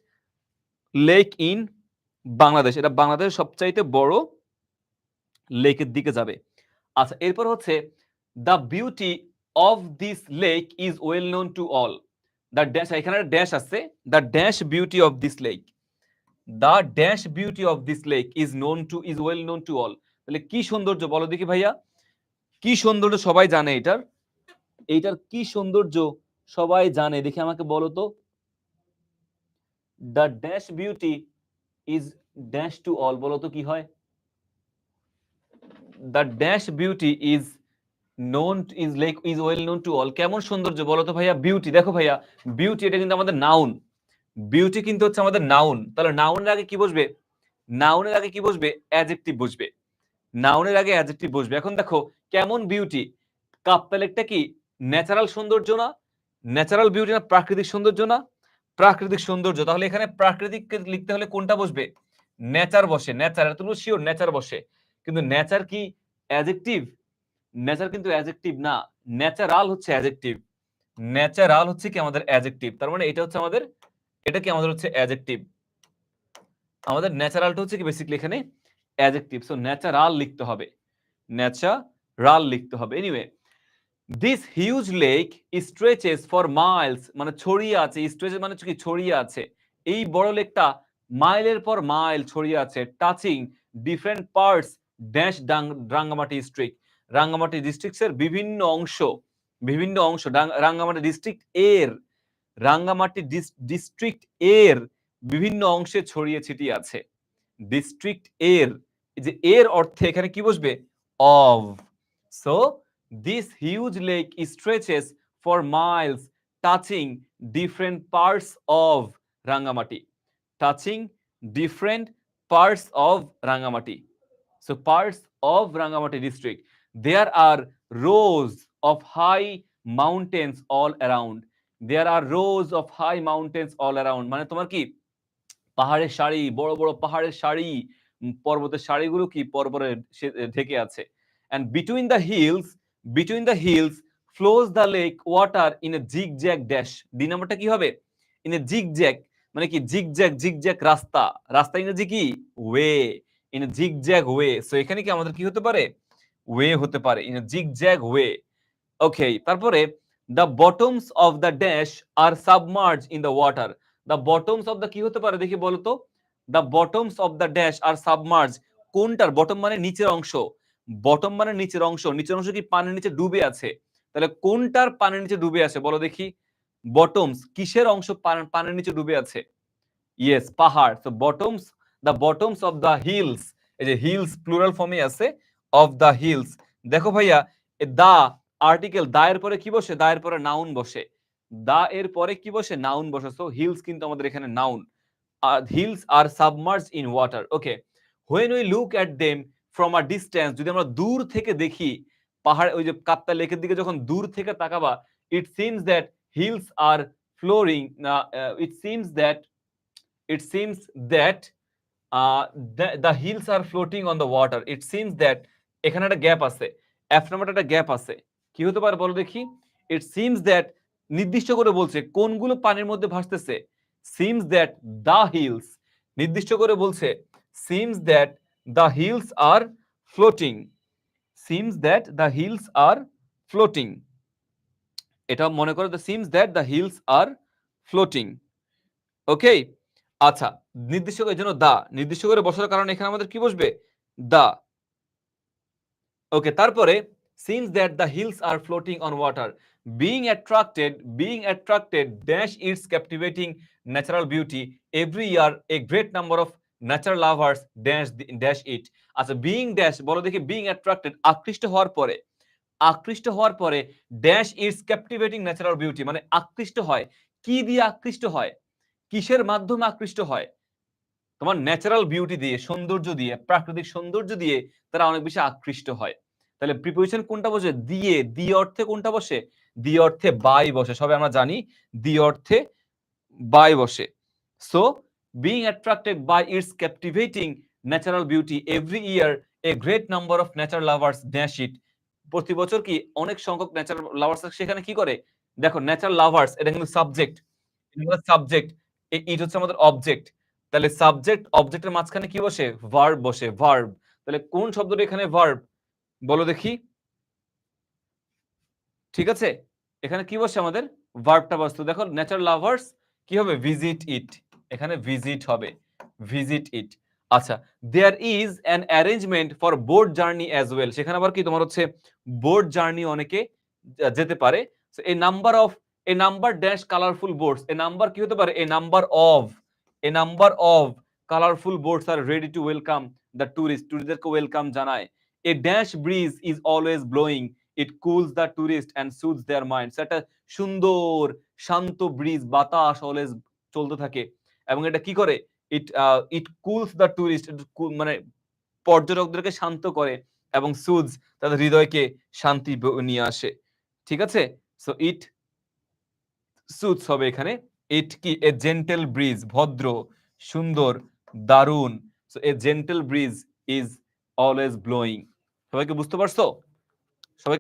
lake in Bangladesh. এটা বাংলাদেশের সবচাইতে বড় লেকের দিকে যাবে। আচ্ছা, এরপর হচ্ছে the beauty of this lake is well known to all. The dash, এখানে ড্যাশ আছে, the dash beauty of this lake, the dash beauty of this lake is known to, is well known to all. তাহলে কি সৌন্দর্য বলো দেখি ভাইয়া, কি সৌন্দর্য সবাই জানে এটার, এইটার কি সৌন্দর্য সবাই জানে দেখি আমাকে বলো তো। The dash beauty is dash to all, বলো তো কি হয়? The dash beauty is known, is like, is well known to all. কেমন সৌন্দর্য বলো তো ভাইয়া? বিউটি, দেখো ভাইয়া বিউটি এটা কিন্তু আমাদের নাউন, বিউটি কিন্তু হচ্ছে আমাদের নাউন। তাহলে নাউনের আগে কি বসবে? নাউনের আগে কি বসবে? অ্যাডজেক্টিভ বসবে, নাউনের আগে অ্যাডজেক্টিভ বসবে। এখন দেখো কেমন বিউটি, কাপ্তা লেকটা কি ন্যাচারাল সৌন্দর্য না? ন্যাচারাল বিউটি না? প্রাকৃতিক সৌন্দর্য না? প্রাকৃতিক সৌন্দর্য। তাহলে এখানে প্রাকৃতিক লিখতে হলে কোনটা বসবে? নেচার বসে, নেচার, তুমি শিওর নেচার বসে। কিন্তু নেচার কি অ্যাডজেক্টিভ? নেচার কিন্তু অ্যাডজেক্টিভ না, ন্যাচারাল হচ্ছে অ্যাডজেক্টিভ, ন্যাচারাল হচ্ছে কি আমাদের অ্যাডজেক্টিভ। তার মানে এটা হচ্ছে আমাদের, এটা কি আমাদের হচ্ছে অ্যাডজেক্টিভ, আমাদের ন্যাচারালটা হচ্ছে কি বেসিক্যালি এখানে অ্যাডজেক্টিভ। সো ন্যাচারাল লিখতে হবে, ন্যাচারাল লিখতে হবে। Anyway, this huge lake stretches for miles, মানে ছড়িয়ে আছে, স্ট্রেচেস মানে কি ছড়িয়ে আছে, এই বড় লেকটা মাইলের পর মাইল ছড়িয়ে আছে, touching different parts dash Rangamati district, Rangamati ডিস্ট্রিক্টের বিভিন্ন অংশ, বিভিন্ন অংশ রাঙ্গামাটি ডিস্ট্রিক্ট এর, রাঙ্গামাটি ডিস্ট্রিক্ট এর বিভিন্ন অংশে ছড়িয়ে ছিটিয়ে আছে। ডিস্ট্রিক্ট এর, যে এর অর্থে এখানে কি বসবে? Of. So this huge lake stretches for miles touching different parts of Rangamati, touching different parts of Rangamati. So parts of Rangamati district, there are rows of high mountains all around. There are rows of high mountains all around. মানে তোমার কি পাহাড়ের সারি, বড় বড় পাহাড়ের সারি, পর্বতের সারিগুলো কি পর্বতে ঢেকে আছে। And between the hills flows the lake water in a zigzag dash. D নাম্বারটা কি হবে? In a zigzag, মানে কি জিগজ্যাগ, জিগজ্যাগ রাস্তা, রাস্তা ইংরেজি কি? Way. In a zigzag way. So এখানে কি আমাদের কি হতে পারে? ওয়ে হতে পারে, in a zigzag way. Okay, তারপরে the bottoms of the dash are submerge in the water. The bottoms of the কি হতে পারে দেখি বলো তো? The bottoms of the dash are submerge, কোনটার? বটম মানে নিচের অংশ, বটম মানে নিচের অংশ, নিচের অংশ কি পানির নিচে ডুবে আছে? তাহলে কোনটার পানির নিচে ডুবে আছে বলো দেখি? বটমস কিসের অংশ পানির নিচে ডুবে আছে? ইয়েস, পাহাড়। So bottoms, the bottoms of the hills, এই যে হিলস প্লুরাল ফর্মে আছে, অফ দ্য হিলস। দেখো ভাইয়া দা আর্টিকেল, দা এর পরে কি বসে? দা এর পরে নাউন বসে, দা এর পরে কি বসে? নাউন বসে। সো হিলস কিন্তু আমাদের এখানে noun. Hills are submerged in water. Okay, when we look at them from a distance, যদি আমরা দূর থেকে দেখি পাহাড়, ওই যে কাপ্তা লেকের দিকে যখন দূর থেকে তাকাবা, it seems that hills are floating, it seems that, it seems that the hills are floating on the water. It seems that, এখানে একটা গ্যাপ আছে, এফ নাম্বারটা একটা গ্যাপ আছে, কি হতে পারে বলো দেখি? it seems that নির্দিষ্ট করে বলছে কোনগুলো পানির মধ্যে ভাসতেছে, seems that the hills, নির্দিষ্ট করে বলছে seems that the hills are floating, seems that the hills are floating, এটা মনে করো the seems that the hills are floating. ওকে, আচ্ছা, নির্দিষ্ট করে জন্য দা নির্দিষ্ট করে বসার কারণে এখানে আমাদের কি বসবে? দা। ওকে, তারপরে Since that the hills are floating on water, being attracted dash its captivating natural beauty. Every year a great number of natural lovers dash it. আচ্ছা being dash বলো দেখি, being attracted আকৃষ্ট হওয়ার পরে dash it's captivating natural beauty, মানে আকৃষ্ট হয়। কি দিয়ে আকৃষ্ট হয়? কিসের মাধ্যমে আকৃষ্ট হয়? তোমার ন্যাচারাল বিউটি দিয়ে, সৌন্দর্য দিয়ে, প্রাকৃতিক সৌন্দর্য দিয়ে তারা অনেক বেশি আকৃষ্ট হয়। তাহলে প্রিপোজিশন কোনটা বসে? দিয়ে। দি অর্থে কোনটা বসে? দি অর্থে বাই বসে। সবাই আমরা জানি দি অর্থে বাই বসে। So being attracted by its captivating natural beauty every year a great number of nature lovers dash it. প্রতি বছর কি অনেক সংখ্যক ন্যাচারাল লাভার্স সেখানে কি করে? দেখো ন্যাচারাল লাভার্স এটা কিন্তু সাবজেক্ট, সাবজেক্ট, ইট হচ্ছে আমাদের অবজেক্ট। তাহলে সাবজেক্ট অবজেক্টের মাঝখানে কি বসে? ভার্ব বসে, ভার্ব। তাহলে কোন শব্দটা এখানে ভার্ব বলো দেখি? ঠিক আছে, এখানে কি বসে? আমাদের ভার্বটা বসতো। দেখো ন্যাচারাল লাভার্স কি হবে? ভিজিট ইট, এখানে ভিজিট হবে, ভিজিট ইট। আচ্ছা, there is an arrangement for boat journey as well, সেখানে আবার কি তোমার হচ্ছে বোট জার্নি অনেকে যেতে পারে। A number of, a number dash colourful boats, a number কি হতে পারে? A number of, a number of colourful boats are ready to welcome the tourist, টুরিস্টদেরকে ওয়েলকাম জানায়। A dash breeze is always blowing, it cools the tourist and soothes their minds, একটা সুন্দর শান্ত bridge, বাতাস always চলতে থাকে এবং এটা কি করে? ইট কুলস দ্য টুরিস্ট, মানে পর্যটকদেরকে শান্ত করে এবং সুডস তাদের হৃদয়কে শান্তি নিয়ে আসে। ঠিক আছে, সো ইট সুডস হবে এখানে। ইট কি? এ জেন্টেল ব্রিজ, ভদ্র, সুন্দর, দারুণ। So a gentle bridge is always blowing. সবাইকে বুঝতে পারছো? সবাই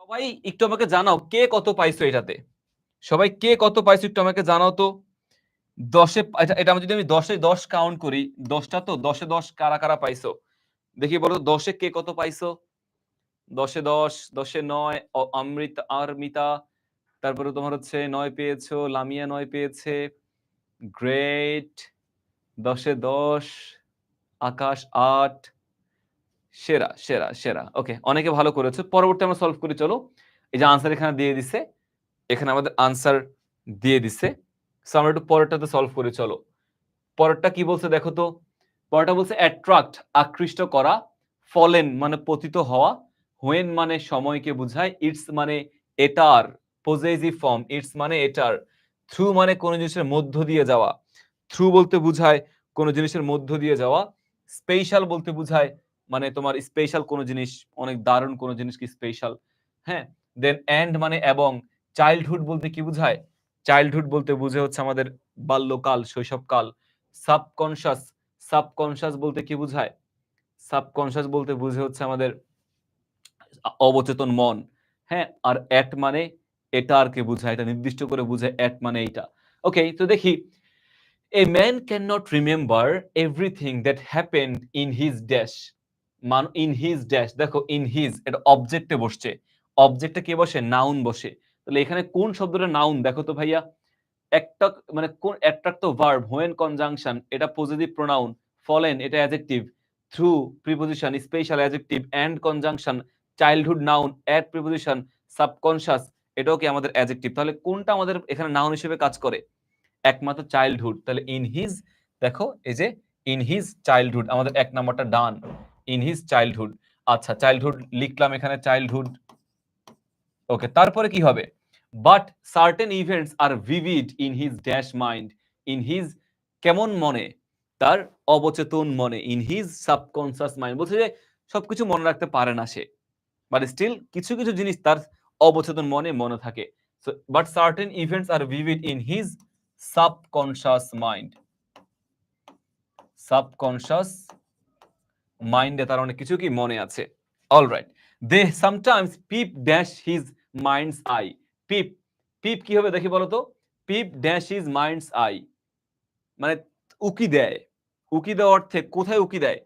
সবাই একটু আমাকে জানাও কে কত পাইছো এটাতে। সবাই কে কত পাইছো একটু আমাকে জানাও তো। 10-এ এটা যদি আমি 10-এ 10 কাউন্ট করি, 10টা তো 10-এ 10 কারা কারা পাইছো দেখি বলো। 10-এ কে কত পাইছো? 10-এ 10, 10-এ 9 আরমিতা, তারপরে তোমার হচ্ছে 9 পেয়েছো, লামিয়া 9 পেয়েছে, গ্রেট। 10-এ 10, আকাশ 8, সেরা সেরা সেরা। ওকে, অনেকে ভালো করেছো। পরবর্তী আমরা সলভ করি চলো। এই যে আনসার এখানে দিয়ে দিছে, এখানে আমাদের আনসার দিয়ে দিছে। সো আমরা একটু পরেরটাতে সলভ করি চলো। পরেরটা কি বলছে দেখো তো। পরেরটা বলছে অ্যাট্রাক্ট, আকৃষ্ট করা, ফলেন মানে পতিত হওয়া, হোয়েন মানে সময়কে বোঝায়, ইটস মানে এটার, পজেসিভ ফর্ম, ইটস মানে এটার, থ্রু মানে কোন জিনিসের মধ্য দিয়ে যাওয়া, থ্রু বলতে বোঝায় কোন জিনিসের মধ্য দিয়ে যাওয়া, স্পেশাল বলতে বোঝায় মানে তোমার স্পেশাল কোন জিনিস, অনেক দারুণ কোন জিনিস কি স্পেশাল। হ্যাঁ, দেন এন্ড মানে এবং, চাইল্ডহুড বলতে কি বোঝায়? চাইল্ডহুড বলতে বুঝে হচ্ছে আমাদের বাল্যকাল, শৈশবকাল। সাবকনশাস, সাবকনশাস বলতে কি বোঝায়? সাবকনশাস বলতে বুঝে হচ্ছে আমাদের অবচেতন মন। হ্যাঁ, আর অ্যাট মানে এটা আর কে বোঝায়, এটা নির্দিষ্ট করে বোঝায়, অ্যাট মানে এইটা। ওকে, তো দেখি a man can not remember everything that happened in his dash, in his dash, দেখো ইন হিজ এটা অবজেক্টে বসছে, অবজেক্টে কে বসে? নাউন বসে। তাহলে এখানে কোন শব্দটা নাউন দেখো তো ভাইয়া। একটা মানে কোন অ্যাট্রাক্ট তো ভার্ব, হোয়েন কনজাংশন এটা পজিটিভ প্রোনাউন, ফলেন এটা adjective, through preposition, special adjective, and conjunction, childhood noun, at preposition, subconscious এটাও কি আমাদের অ্যাডজেক্টিভ। তাহলে কোনটা আমাদের এখানে নাউন হিসেবে কাজ করে? একমাত্র চাইল্ডহুড। তাহলে ইন হিজ, দেখো এই যে ইন হিজ চাইল্ডহুড, আমাদের এক নাম্বারটা ডান, ইন হিজ চাইল্ডহুড। আচ্ছা, চাইল্ডহুড লিখলাম এখানে, চাইল্ডহুড। ওকে, তারপরে কি হবে? But certain events are vivid in his dash mind, in his কেমন মনে? তার অবচেতন মনে, ইন হিজ সাবকনসিয়াস মাইন্ড, বলছে যে সবকিছু মনে রাখতে পারে না সে, বাট স্টিল কিছু কিছু জিনিস তার অবচেতন মনে মনে থাকে। So but certain events are vivid in his subconscious mind, subconscious মাইন্ডে তার অনেক কিছু কি মনে আছে। Alright, they sometimes peep dash his mind's eye. Peep, peep কি হবে দেখি বলো তো। Peep dash his mind's eye মানে উকি দেয়। উকি দেওয়া অর্থে কোথায় উকি দেয়?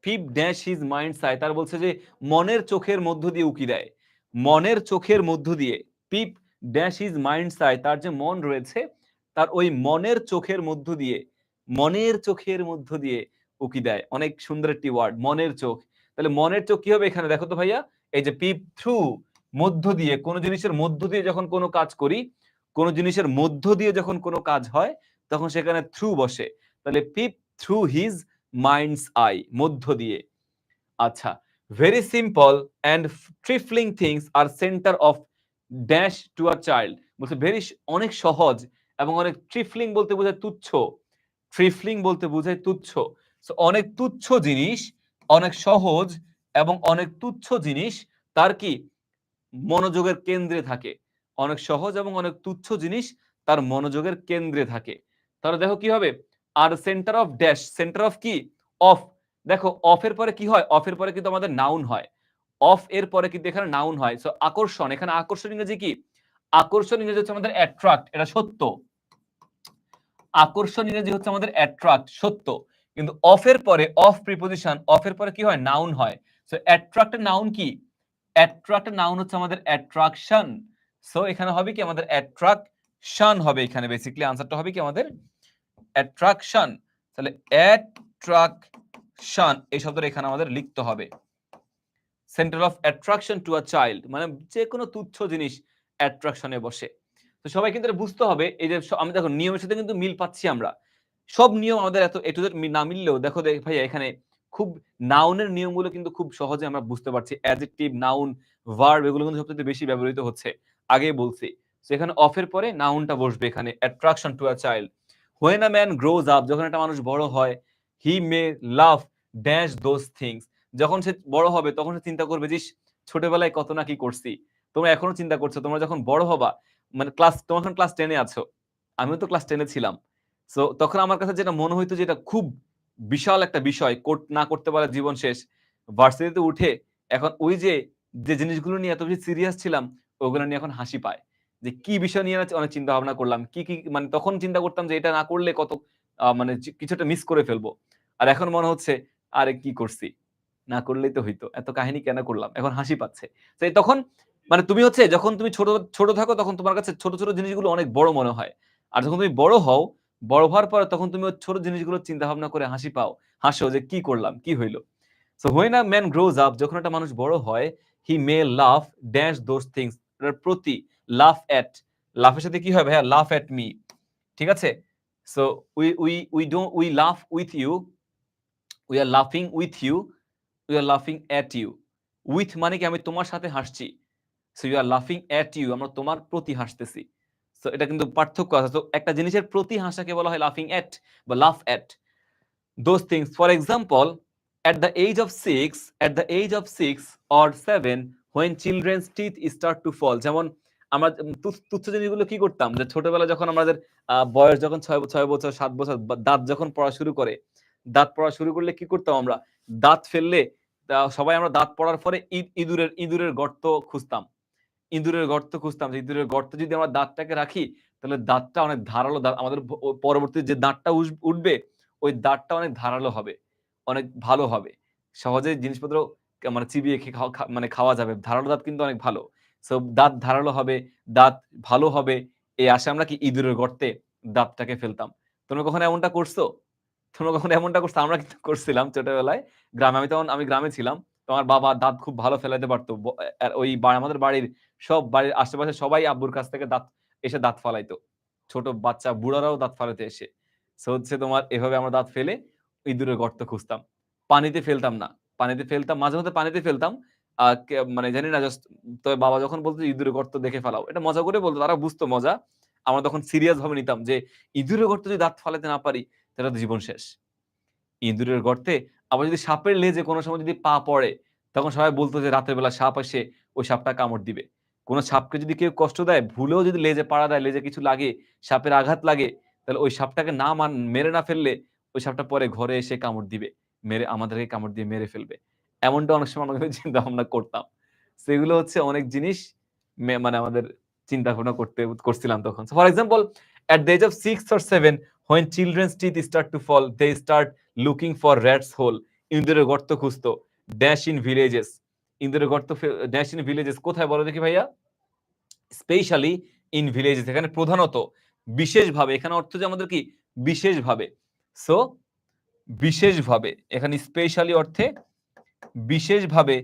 Peep dash his mind's eye, তার বলছে যে মনের চোখের মধ্য দিয়ে উকি দেয়। মনের চোখের মধ্য দিয়ে, পিপ ড্যাশ হিজ মাইন্ডস আই, তার যে মন রয়েছে তার ওই মনের চোখের মধ্য দিয়ে, মনের চোখের মধ্য দিয়ে উকি দেয়। অনেক সুন্দর একটি ওয়ার্ড, মনের চোখ। তাহলে মনের চোখ কি হবে এখানে দেখো তো ভাইয়া, এই যে পিপ থ্রু, মধ্য দিয়ে, কোন জিনিসের মধ্য দিয়ে যখন কোনো কাজ করি, কোন জিনিসের মধ্য দিয়ে যখন কোনো কাজ হয় তখন সেখানে থ্রু বসে। তাহলে peep through his mind's eye, মধ্য দিয়ে। আচ্ছা, very simple and trifling things are centre of dash to a child. বলছে ভেরি, অনেক সহজ এবং অনেক, ট্রিফলিং বলতে বোঝায় তুচ্ছ, ট্রিফলিং বলতে বোঝায় তুচ্ছ। অনেক তুচ্ছ জিনিস, অনেক সহজ এবং অনেক তুচ্ছ জিনিস তার কি মনোযোগের কেন্দ্রে থাকে। অনেক সহজ এবং অনেক তুচ্ছ জিনিস তার মনোযোগের কেন্দ্রে থাকে। তাহলে দেখো কি হবে, are centre of dash, centre of কি, অফ। দেখো অফের পরে কি হয়, অফের পরে কিন্তু আমাদের নাউন হয়। অফ এর পরে কিন্তু এখানে নাউন হয়। সো আকর্ষণ, এখানে আকর্ষণ ইংরেজি কি, আকর্ষণ ইংরেজি হচ্ছে আমাদের অ্যাট্রাক্ট, এটা সত্য। আকর্ষণ ইংরেজি হচ্ছে আমাদের অ্যাট্রাক্ট, সত্য। কিন্তু অফের পরে, অফ প্রিপোজিশন, অফের পরে কি হয়, নাউন হয়। সো অ্যাট্রাক্টের নাউন কি, অ্যাট্রাক্টের নাউন হচ্ছে আমাদের অ্যাট্রাকশন। সো এখানে হবে কি আমাদের অ্যাট্রাকশন হবে, এখানে বেসিক্যালি আনসারটা হবে কি আমাদের অ্যাট্রাকশন। তাহলে অ্যাট্রাকশন এই শব্দটা এখানে আমাদের লিখতে হবে। Centre of attraction two a child, মানে যে কোনো তুচ্ছ জিনিস অ্যাট্রাকশনে বসে। তো সবাই কিন্তু এটা বুঝতে হবে। এই যে আমি দেখো নিয়মের সাথে কিন্তু মিল পাচ্ছি আমরা, সব নিয়ম আমাদের এত এ টু জেড না মিললেও দেখো ভাইয়া এখানে খুব নাউনের নিয়মগুলো কিন্তু খুব সহজে আমরা বুঝতে পারছি। অ্যাডজেক্টিভ, নাউন, ভার্ব এগুলো কিন্তু সবচেয়ে বেশি ব্যবহৃত হচ্ছে, আগে বলছি। তো এখানে অফের পরে নাউনটা বসবে এখানে, attraction two a child. When a man grows up, যখন একটা মানুষ বড় হয়, হি মে লাভ ড্যাশ দোজ থিংস, যখন সে বড় হবে তখন সে চিন্তা করবে যে ছোটবেলায় কত না কি করছি। তোমরা এখনো চিন্তা করছো, তোমরা যখন বড় হবা, মানে তোমার এখন ক্লাস 10-এ আছো, আমিও তো ক্লাস 10-এ ছিলাম। সো তখন আমার কাছে যেটা মনে হইতো যে এটা খুব বিশাল একটা বিষয়, না করতে পারে জীবন শেষ। ভার্সিটিতে উঠে এখন ওই যে যে জিনিসগুলো নিয়ে এত বেশি সিরিয়াস ছিলাম, ওগুলো নিয়ে এখন হাসি পায়। যে কি বিষয় নিয়ে অনেক চিন্তা ভাবনা করলাম, কি কি মানে তখন চিন্তা করতাম যে এটা না করলে কত মানে কিছুটা মিস করে ফেলবো। আর এখন মনে হচ্ছে আরে কি করছি, না করলেই তো হইতো, এত কাহিনী কেন করলাম, এখন হাসি পাচ্ছে। তো তখন মানে তুমি হচ্ছে যখন তুমি ছোট ছোট থাকো তখন তোমার কাছে ছোট ছোট জিনিসগুলো অনেক বড় মনে হয়। আর যখন তুমি বড় হও, বড় হওয়ার পরে তখন তুমি ওই ছোট জিনিসগুলো চিন্তা ভাবনা করে হাসি পাও, হাসো যে কি করলাম, কি হইলো। So when a man grows up, যখন একটা মানুষ বড় হয়, হি মে লাভ ড্যাশ দোজ থিংস, এর প্রতি, লাভ এট, লাফের সাথে কি হয় ভাইয়া, লাভ এট মি, ঠিক আছে। So we love with you, we are লাফিং উইথ ইউ, উই আর লাফিং এট ইউ। উইথ মানে কি আমি তোমার সাথে হাসছি, সো ইউ আর লাফিং এট ইউ, আমরা তোমার প্রতি হাসতেছি। সো এটা কিন্তু পার্থক্য আছে। তো একটা জিনিসের প্রতি হাসাকে বলা হয় লাফিং এট বা laugh at those things. For example, at the age of 6, at the age of 6 or 7, when children's teeth start to fall, যেমন আমরা তুচ্ছ জিনিসগুলো কি করতাম, যে ছোটবেলা যখন আমাদের বয়স যখন 6 বছর 7 বছর দাঁত যখন পড়া শুরু করে, দাঁত পড়া শুরু করলে কি করতাম আমরা, দাঁত ফেললে সবাই আমরা দাঁত পড়ার পরে ইঁদুরের গর্ত খুঁজতাম, ইঁদুরের গর্ত খুঁজতাম, যে ইঁদুরের গর্তে যদি আমরা দাঁতটাকে রাখি তাহলে দাঁতটা অনেক ধারালো, দাঁত আমাদের পরবর্তী যে দাঁতটা উঠবে ওই দাঁতটা অনেক ধারালো হবে, অনেক ভালো হবে, সহজে জিনিসপত্র মানে চিবিয়ে মানে খাওয়া যাবে। ধারালো দাঁত কিন্তু অনেক ভালো। সো দাঁত ধারালো হবে, দাঁত ভালো হবে, এই আশা আমরা কি ইঁদুরের গর্তে দাঁতটাকে ফেলতাম। তোমরা কখনো এমনটা করছো? তোমরা কখনো এমনটা করছো? আমরা কিন্তু করছিলাম ছোটবেলায় গ্রামে। আমি গ্রামে ছিলাম। তো আমার বাবা দাঁত খুব ভালো ফেলাইতে পারতো। ওই আমাদের বাড়ির বাড়ির আশেপাশে সবাই আব্বুর কাছ থেকে এসে দাঁত ফালাইতো। ছোট বাচ্চা বুড়ারাও দাঁত ফালাইতে এসে। সো হচ্ছে তোমার এভাবে আমরা দাঁত ফেলে ইঁদুরের গর্ত খুঁজতাম। পানিতে ফেলতাম না। পানিতে ফেলতাম, মাঝে মধ্যে পানিতে ফেলতাম। মানে জানি না জাস্ট, তবে বাবা যখন বলতো ইঁদুরের গর্ত দেখে ফেলাও, এটা মজা করে বলতো, তারা বুঝতো মজা। আমরা তখন সিরিয়াস ভাবে নিতাম যে ইঁদুরের গর্তে যদি দাঁত ফালাতে না পারি তাহলে তো জীবন শেষ। ইঁদুরের গর্তে আবার যদি সাপের লেজে কোনো সময় যদি পা পড়ে, তখন সবাই বলতো যে রাতের বেলা সাপ এসে ওই সাপটা কামড় দিবে। কোন সাপকে যদি কেউ কষ্ট দেয়, ভুলেও যদি লেজে পাড়া দেয়, লেজে কিছু লাগে, সাপের আঘাত লাগে, তাহলে ওই সাপটাকে মেরে না ফেললে ওই সাপটা পরে ঘরে এসে কামড় দিবে। মেরে আমাদেরকে কামড় দিয়ে মেরে ফেলবে। এমনটা অনেক সময় আমরা কিন্তু চিন্তা ভাবনা করতাম। সেগুলো হচ্ছে অনেক জিনিস মানে আমাদের চিন্তা ভাবনা করছিলাম তখন। For example, at the age of 6 or 7, when children's teeth start to fall, they start looking for rats hole. ইঁদুরের গর্ত খুঁজতো। Dash in villages. ইঁদুরের গর্ত ড্যাশ ইন ভিলেজেস কোথায় বলো দেখি ভাইয়া? স্পেশালি ইন ভিলেজেস, এখানে প্রধানত, বিশেষভাবে, এখানে অর্থ যে আমাদের কি বিশেষভাবে। সো বিশেষভাবে, এখানে স্পেশালি অর্থে বিশেষভাবে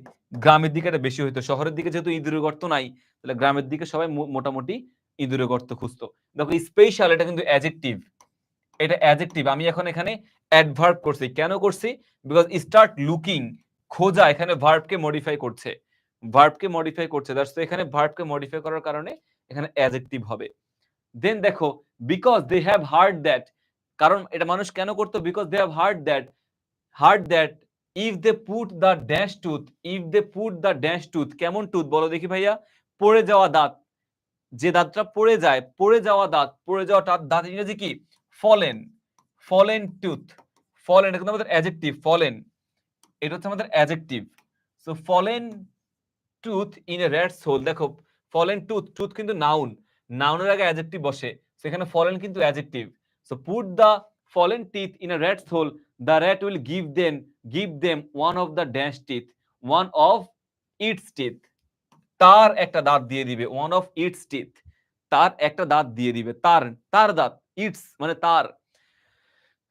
গ্রামের দিকে এটা বেশি হইতো। শহরের দিকে যেহেতু ইঁদুরের গর্ত নাই, তাহলে গ্রামের দিকে সবাই মোটামুটি ইঁদুরের গর্ত খুঁজতো। দেখো স্পেশাল এটা কিন্তু অ্যাডজেক্টিভ, এটা অ্যাডজেক্টিভ। আমি এখন এখানে অ্যাডভার্ব করছি। কেন করছি? বিকজ স্টার্ট লুকিং, খোঁজা, এখানে ভার্বকে মডিফাই করছে, ভার্বকে মডিফাই করছে। দ্যাটস এখানে ভার্বকে মডিফাই করার কারণে এখানে অ্যাডজেক্টিভ হবে। দেন দেখো, because they have heard that, কারণ এটা মানুষ কেন করতো? Because they have heard that if they put the dash tooth, if they put the dash tooth, কেমন টুথ বলো দেখি ভাইয়া? পড়ে যাওয়া দাঁত, যে দাঁতটা পড়ে যায়, পড়ে যাওয়া দাঁত, পড়ে যাওয়া দাঁত ইংরেজি কি? ফলেন, ফলেন টুথ, ফলেন এটা কিন্তু আমাদের অ্যাডজেক্টিভ, ফলেন এটা হচ্ছে আমাদের adjective. So fallen tooth in a rat's hole, দেখো ফলেন টুথ, টুথ কিন্তু নাউন, নাউনের আগে অ্যাডজেক্টিভ বসে, সেখানে ফলেন কিন্তু adjective. So put the fallen teeth in a rat's hole, the rat will give them one of the dash teeth, one of its teeth, তার একটা দাঁত দিয়ে দিবে, one of its teeth, তার একটা দাঁত দিয়ে দিবে, তার দাঁত, its মানে তার।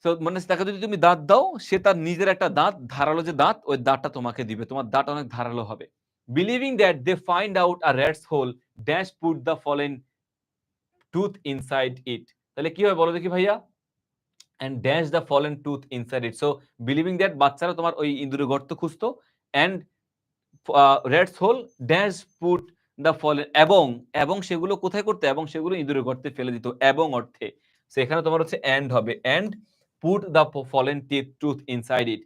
সো মানে তাকে যদি তুমি দাঁত দাও, সে তার নিজের একটা দাঁত, ধারালো যে দাঁত, ওই দাঁতটা তোমাকে দিবে, তোমার দাঁত অনেক ধারালো হবে। Believing that they find out a rat's hole, dash put the fallen tooth inside it, তাহলে কি হয় বলো দেখি ভাইয়া? and dash the fallen tooth inside it. So believing that বাচ্চারা তোমার ওই ইঁদুরের গর্ত খুঁজতো, and rat's hole dash put the fallen, এবং সেগুলো কোথায় করতে? এবং সেগুলো ইঁদুরের গর্তে ফেলে দিত, এবং অর্থে। সেখানে তোমার হচ্ছে and হবে, and put the fallen tooth inside it.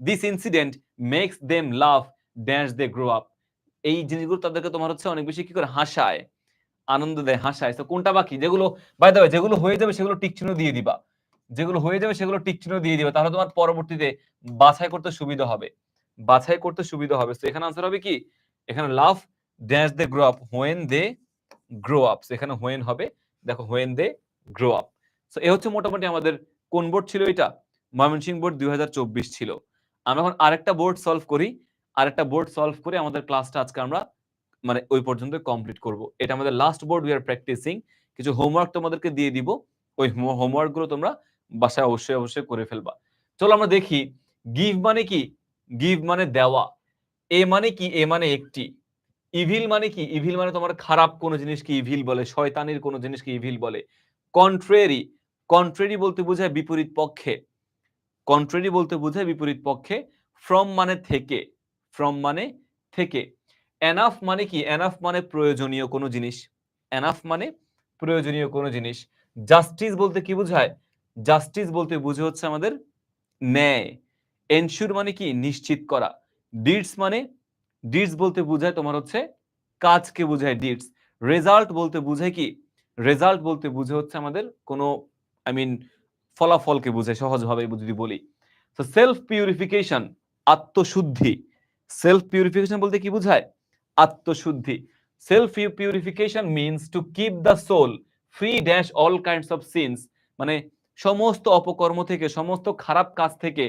This incident makes them laugh dash they grow up. এই জিনিসগুলো তাদেরকে তোমার হচ্ছে অনেক বেশি কি করে? হাসায়, আনন্দ দেয়, হাসায়। তো কোনটা বাকি? যেগুলো বাই দ্য ওয়ে যেগুলো হয়ে যাবে সেগুলো টিক চিহ্ন দিয়ে দিবা, যেগুলো হয়ে যাবে সেগুলো টিক চিহ্ন দিয়ে দিবা, তাহলে তোমার পরবর্তীতে বাছাই করতে সুবিধা হবে, বাছাই করতে সুবিধা হবে। তো এখানে আনসার হবে কি? এখানে love dash they grow up, when they grow up, এখানে হোয়েন হবে, দেখো when they grow up. So এই হচ্ছে মোটামুটি আমাদের কোন বোর্ড ছিল এটা? ময়মনসিংহ বোর্ড 2024 ছিল। আমরা এখন আরেকটা বোর্ড সলভ করি, আরেকটা বোর্ড সলভ করে আমাদের ক্লাসটা আজকে আমরা মানে ওই পর্যন্ত কমপ্লিট করব। এটা আমাদের last board, we are practising. কিছু হোমওয়ার্ক তোমাদেরকে দিয়ে দিব, ওই হোমওয়ার্ক গুলো তোমরা বাসায় অবশ্যই করে ফেলবা। চলো আমরা দেখি, গিভ মানে কি? গিভ মানে দেওয়া। এ মানে কি? এ মানে একটি। ইভিল মানে কি? ইভিল মানে তোমার খারাপ কোন জিনিসকে ইভিল বলে, শয়তানির কোন জিনিসকে ইভিল বলে। কন্ট্রেরি, কন্ট্রেরি বলতে বোঝায় বিপরীত পক্ষে, কন্ট্রেরি বলতে বোঝায় বিপরীত পক্ষে। ফ্রম মানে থেকে, ফ্রম মানে থেকে। এনাফ মানে কি? এনাফ মানে প্রয়োজনীয় কোনো জিনিস, এনাফ মানে প্রয়োজনীয় কোনো জিনিস। জাস্টিস বলতে কি বোঝায়? জাস্টিস বলতে বুঝে হচ্ছে আমাদের ন্যায়। এনশিওর মানে কি? নিশ্চিত করা। ডিডস মানে, ডিডস বলতে বোঝায় তোমার হচ্ছে কাজকে বোঝায় ডিডস। রেজাল্ট বলতে বোঝায় কি? রেজাল্ট বলতে বুঝে হচ্ছে আমাদের কোনো আই মিন ফলাফলকে বোঝায়, সহজভাবে যদি বলি। তো সেলফ পিউরিফিকেশন, আত্মশুদ্ধি। সেলফ পিউরিফিকেশন বলতে কি বোঝায়? আত্মশুদ্ধি। Self purification means to keep the soul free dash all kinds of sins, মানে সমস্ত অপকর্ম থেকে, সমস্ত খারাপ কাজ থেকে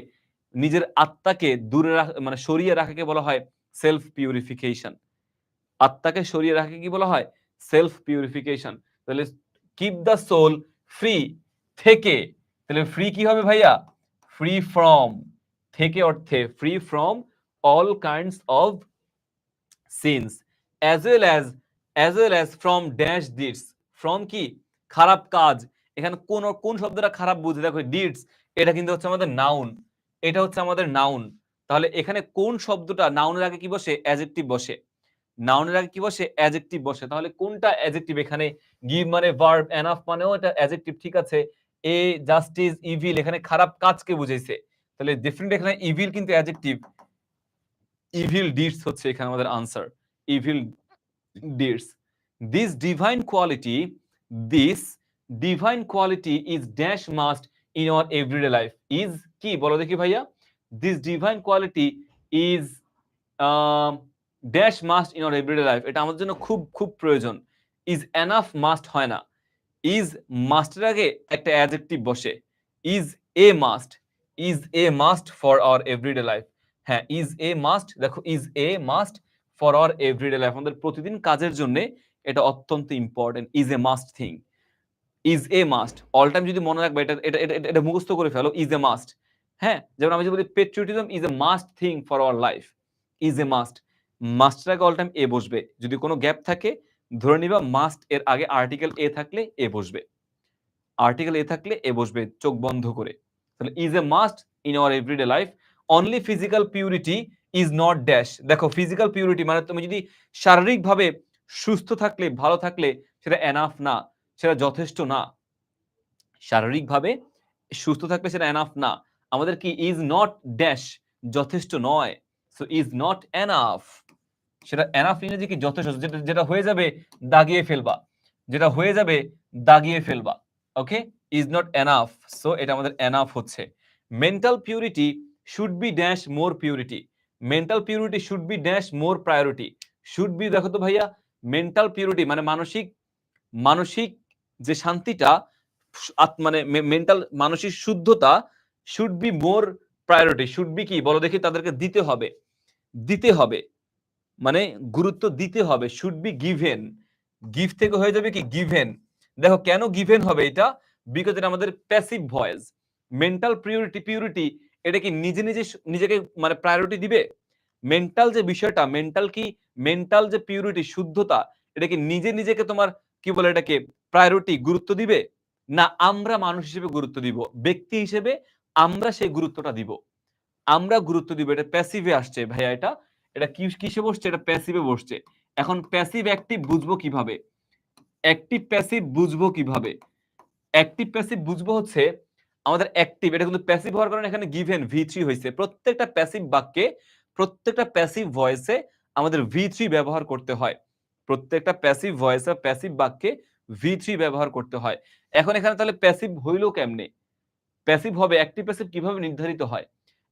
নিজের আত্মাকে দূরে মানে সরিয়ে রাখাকে বলা হয় সেলফ পিউরিফিকেশন। আত্মাকে সরিয়ে রাখাকে কি বলা হয়? Self purification. তাহলে কিপ দ্য সোল ফ্রি, থেকে, তাহলে ফ্রি কি হবে ভাইয়া? ফ্রি ফ্রম, থেকে অর্থে free from all kinds of sins, as well as from dash deeds, from কি? খারাপ কাজ। এখানে কোন শব্দটা খারাপ বুঝে? দেখো ডিডস, এটা কিন্তু হচ্ছে আমাদের নাউন, এটা হচ্ছে আমাদের নাউন। তাহলে এখানে কোন শব্দটা নাউনের আগে কি বসে? অ্যাডজেক্টিভ বসে। নাউনের আগে কি বসে? অ্যাডজেক্টিভ বসে। তাহলে কোনটা অ্যাডজেক্টিভ? এখানে গিভ মানে ভার্ব, এনাফ মানেও এটা অ্যাডজেক্টিভ, ঠিক আছে। এ জাস্টিস, ইভিল, এখানে খারাপ কাজকে বুঝাইছে, তাহলে ডেফিনেটলি এখানে ইভিল কিন্তু অ্যাডজেক্টিভ। ইভিল ডিডস হচ্ছে এখানে আমাদের answer, evil deeds. This divine quality is dash must in our everyday life is কি বলো দেখি ভাইয়া, this divine quality is dash must in our everyday life, এটা আমাদের জন্য খুব খুব প্রয়োজন। ইজ এনাফ মাস্ট হয় না, ইজ মাস্টের আগে একটা অ্যাডজেক্টিভ বসে, is a must, is a must for our everyday life. হ্যাঁ, ইজ এ মাস্ট, দেখো is a must for our everyday life, আমাদের প্রতিদিন কাজের জন্য এটা অত্যন্ত important, is a must thing, is a must. All time যদি মনে রাখবে, এটা এটা এটা এটা মুখস্থ করে ফেলো, ইজ এ মাস্ট। হ্যাঁ, যেমন আমি যদি বলি patriotism is a must thing for our life, is a must, মাস্টের আগে অল টাইম এ বসবে, যদি কোনো গ্যাপ থাকে ধরে নিবা মাস্ট এর আগে আর্টিকেল এ থাকলে এ বসবে, আর্টিকেল এ থাকলে এ বসবে চোখ বন্ধ করে। তাহলে is a must in our everyday life, only physical purity is not dash. দেখো ফিজিক্যাল পিউরিটি মানে তুমি যদি শারীরিকভাবে সুস্থ থাকলে ভালো থাকলে সেটা এনাফ না, সেটা যথেষ্ট না, শারীরিকভাবে সুস্থ থাকলে সেটা এনাফ না, আমাদের কি ইজ নট ড্যাশ যথেষ্ট নয়, সো ইজ নট এনাফ, সেটা এনাফ ইংরেজি কি যথেষ্ট, যেটা যেটা হয়ে যাবে দাগিয়ে ফেলবা, যেটা হয়ে যাবে দাগিয়ে ফেলবা, ওকে, ইজ নট এনাফ, সো এটা আমাদের এনাফ হচ্ছে। Mental purity should be dash more purity, mental purity should be dash more priority, should be দেখো তো ভাইয়া, মেন্টাল পিউরিটি মানে মানসিক মানসিক যে শান্তিটা, মানে মেন্টাল মানসিক শুদ্ধতা, should be more priority, should be কি বলো দেখি, তাদেরকে দিতে হবে, দিতে হবে মানে গুরুত্ব দিতে হবে, শুড বি গিভেন, গিভ থেকে হয়ে যাবে কি গিভেন। দেখো কেন গিভেন হবে এটা, বিকজ এটা আমাদের প্যাসিভ ভয়েস। মেন্টাল পিউরিটি এটা কি নিজে নিজে নিজেকে মানে প্রায়োরিটি দিবে, মেন্টাল যে বিষয়টা, মেন্টাল কি, মেন্টাল যে পিউরিটি শুদ্ধতা, এটা কি নিজে নিজেকে তোমার কি বলে এটাকে প্রায়োরিটি গুরুত্ব দিবে না, আমরা মানুষ হিসেবে গুরুত্ব দিব, ব্যক্তি হিসেবে আমরা সেই গুরুত্বটা দিব, আমরা গুরুত্ব দিব, এটা প্যাসিভে আসছে ভাইয়া, এটা এটা কিসে বসছে, এটা প্যাসিভে বসছে। এখন প্যাসিভ অ্যাক্টিভ বুঝবো কিভাবে, অ্যাক্টিভ প্যাসিভ বুঝবো কিভাবে, অ্যাক্টিভ প্যাসিভ বুঝবো হচ্ছে আমাদের অ্যাক্টিভ, এটা কিন্তু প্যাসিভ হওয়ার কারণে এখানে গিভেন V3 হয়েছে, প্রত্যেকটা প্যাসিভ বাক্যে প্রত্যেকটা প্যাসিভ ভয়েসে আমাদের V3 ব্যবহার করতে হয়, প্রত্যেকটা প্যাসিভ ভয়েসে প্যাসিভ বাক্যে V3 ব্যবহার করতে হয়। এখন এখানে তাহলে প্যাসিভ হইলো কেমনে, প্যাসিভ হবে, অ্যাক্টিভ প্যাসিভ কিভাবে নির্ধারিত হয়,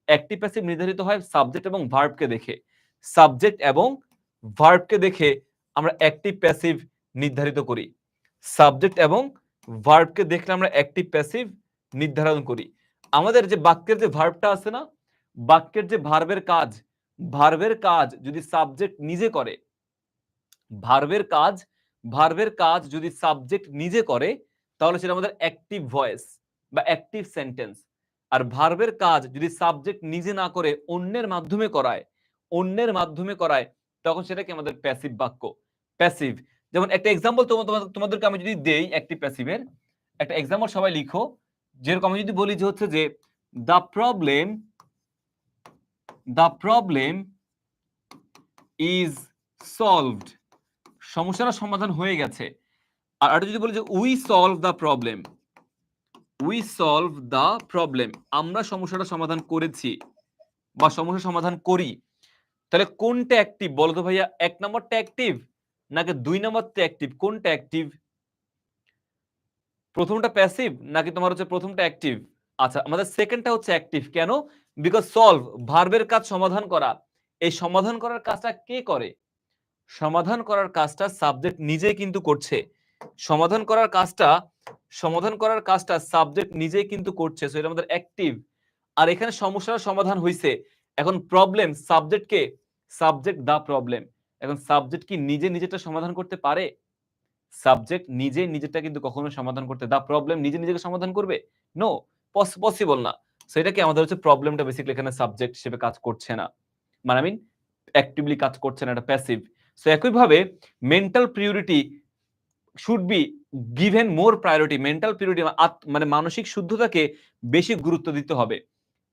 অ্যাক্টিভ প্যাসিভ নির্ধারিত হয় সাবজেক্ট এবং ভার্বকে দেখে, সাবজেক্ট এবং ভার্বকে দেখে আমরা অ্যাক্টিভ প্যাসিভ নির্ধারিত করি, সাবজেক্ট এবং ভার্বকে দেখলে আমরা অ্যাক্টিভ প্যাসিভ নির্ধারণ করি। আমাদের যে বাক্যের যে ভার্বটা আছে না, বাক্যের যে ভার্বের কাজ, ভার্বের কাজ যদি সাবজেক্ট নিজে করে, ভার্বের কাজ, ভার্বের কাজ যদি সাবজেক্ট নিজে করে তাহলে সেটা আমাদের অ্যাক্টিভ ভয়েস বা অ্যাক্টিভ সেন্টেন্স। আর ভার্বের কাজ যদি সাবজেক্ট নিজে না করে অন্যের মাধ্যমে করায়, অন্যের মাধ্যমে করায়, তখন সেটাকে আমাদের প্যাসিভ বাক্য, প্যাসিভ। যেমন একটা এক্সাম্পল তোমাদেরকে আমি যদি দেই অ্যাক্টিভ প্যাসিভের একটা এক্সাম্পল, সবাই লিখো, যেরকম আমি যদি বলি যে হচ্ছে যে দ্য প্রবলেম ইজ সলভড, সমস্যার সমাধান হয়ে গেছে। আর এটা যদি বলি যে we solve the problem, we solve the problem, আমরা সমস্যাটা সমাধান করেছি বা সমস্যা সমাধান করি, তাহলে কোনটা অ্যাক্টিভ বলো তো ভাইয়া, এক নম্বরটা অ্যাক্টিভ নাকি দুই নম্বরটা অ্যাক্টিভ, কোনটা অ্যাক্টিভ, প্রথমটা প্যাসিভ নাকি তোমার হচ্ছে প্রথমটা অ্যাক্টিভ? আচ্ছা, আমাদের সেকেন্ডটা হচ্ছে অ্যাক্টিভ, কেন, বিকজ সলভ ভার্বের কাজ সমাধান করা, এই সমাধান করার কাজটা কে করে, সমাধান করার কাজটা সাবজেক্ট নিজেই কিন্তু করছে, সমাধান করার কাজটা, সমাধান করার কাজটা সাবজেক্ট নিজেই কিন্তু করছে, সো এটা আমাদের অ্যাক্টিভ। আর এখানে সমস্যার সমাধান হইছে, এখন প্রবলেম সাবজেক্ট কে, সাবজেক্ট দা প্রবলেম, এখন সাবজেক্ট কি নিজে নিজেটা সমাধান করতে পারে, সাবজেক্ট নিজে নিজেটা কিন্তু কখনো সমাধান করতে, দা প্রবলেম নিজে নিজেকে সমাধান করবে, নো, পসিবল না। সেটা কি আমাদের হচ্ছে প্রবলেমটা বেসিক্যালি এখানে সাবজেক্ট হিসেবে কাজ করছে না, মানে আমি অ্যাক্টিভলি কাজ করছে না, এটা প্যাসিভ। সো একইভাবে mental priority should be given more priority, mental purity মানে মানসিক শুদ্ধতাকে বেশি গুরুত্ব দিতে হবে।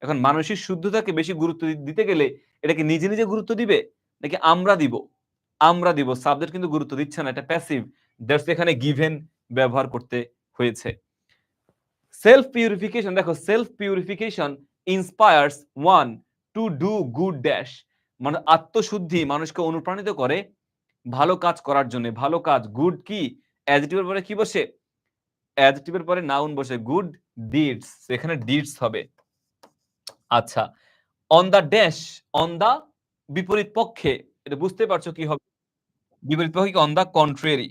এখন মানসিক শুদ্ধতাকে বেশি গুরুত্ব দিতে গেলে এটাকে নিজে নিজে গুরুত্ব দিবে নাকি আমরা দিব, আমরা দিব, সাবজেক্ট কিন্তু গুরুত্ব দিচ্ছে না, এটা প্যাসিভ, দ্যাটস এখানে গিভেন ব্যবহার করতে হয়েছে। সেলফ পিউরিফিকেশন, দেখো self purification inspires one to do good dash, মানে আত্মশুদ্ধি মানুষকে অনুপ্রাণিত করে ভালো কাজ করার জন্য, ভালো কাজ, গুড কি অ্যাডজেক্টিভের পরে কি বসে, অ্যাডজেক্টিভের পরে নাউন বসে, গুড ডিডস, এখানে ডিডস হবে। আচ্ছা, on the dash, on the বিপরীত পক্ষে, এটা বুঝতে পারছো কি হবে? বিপরীত পক্ষে কি? On the contrary.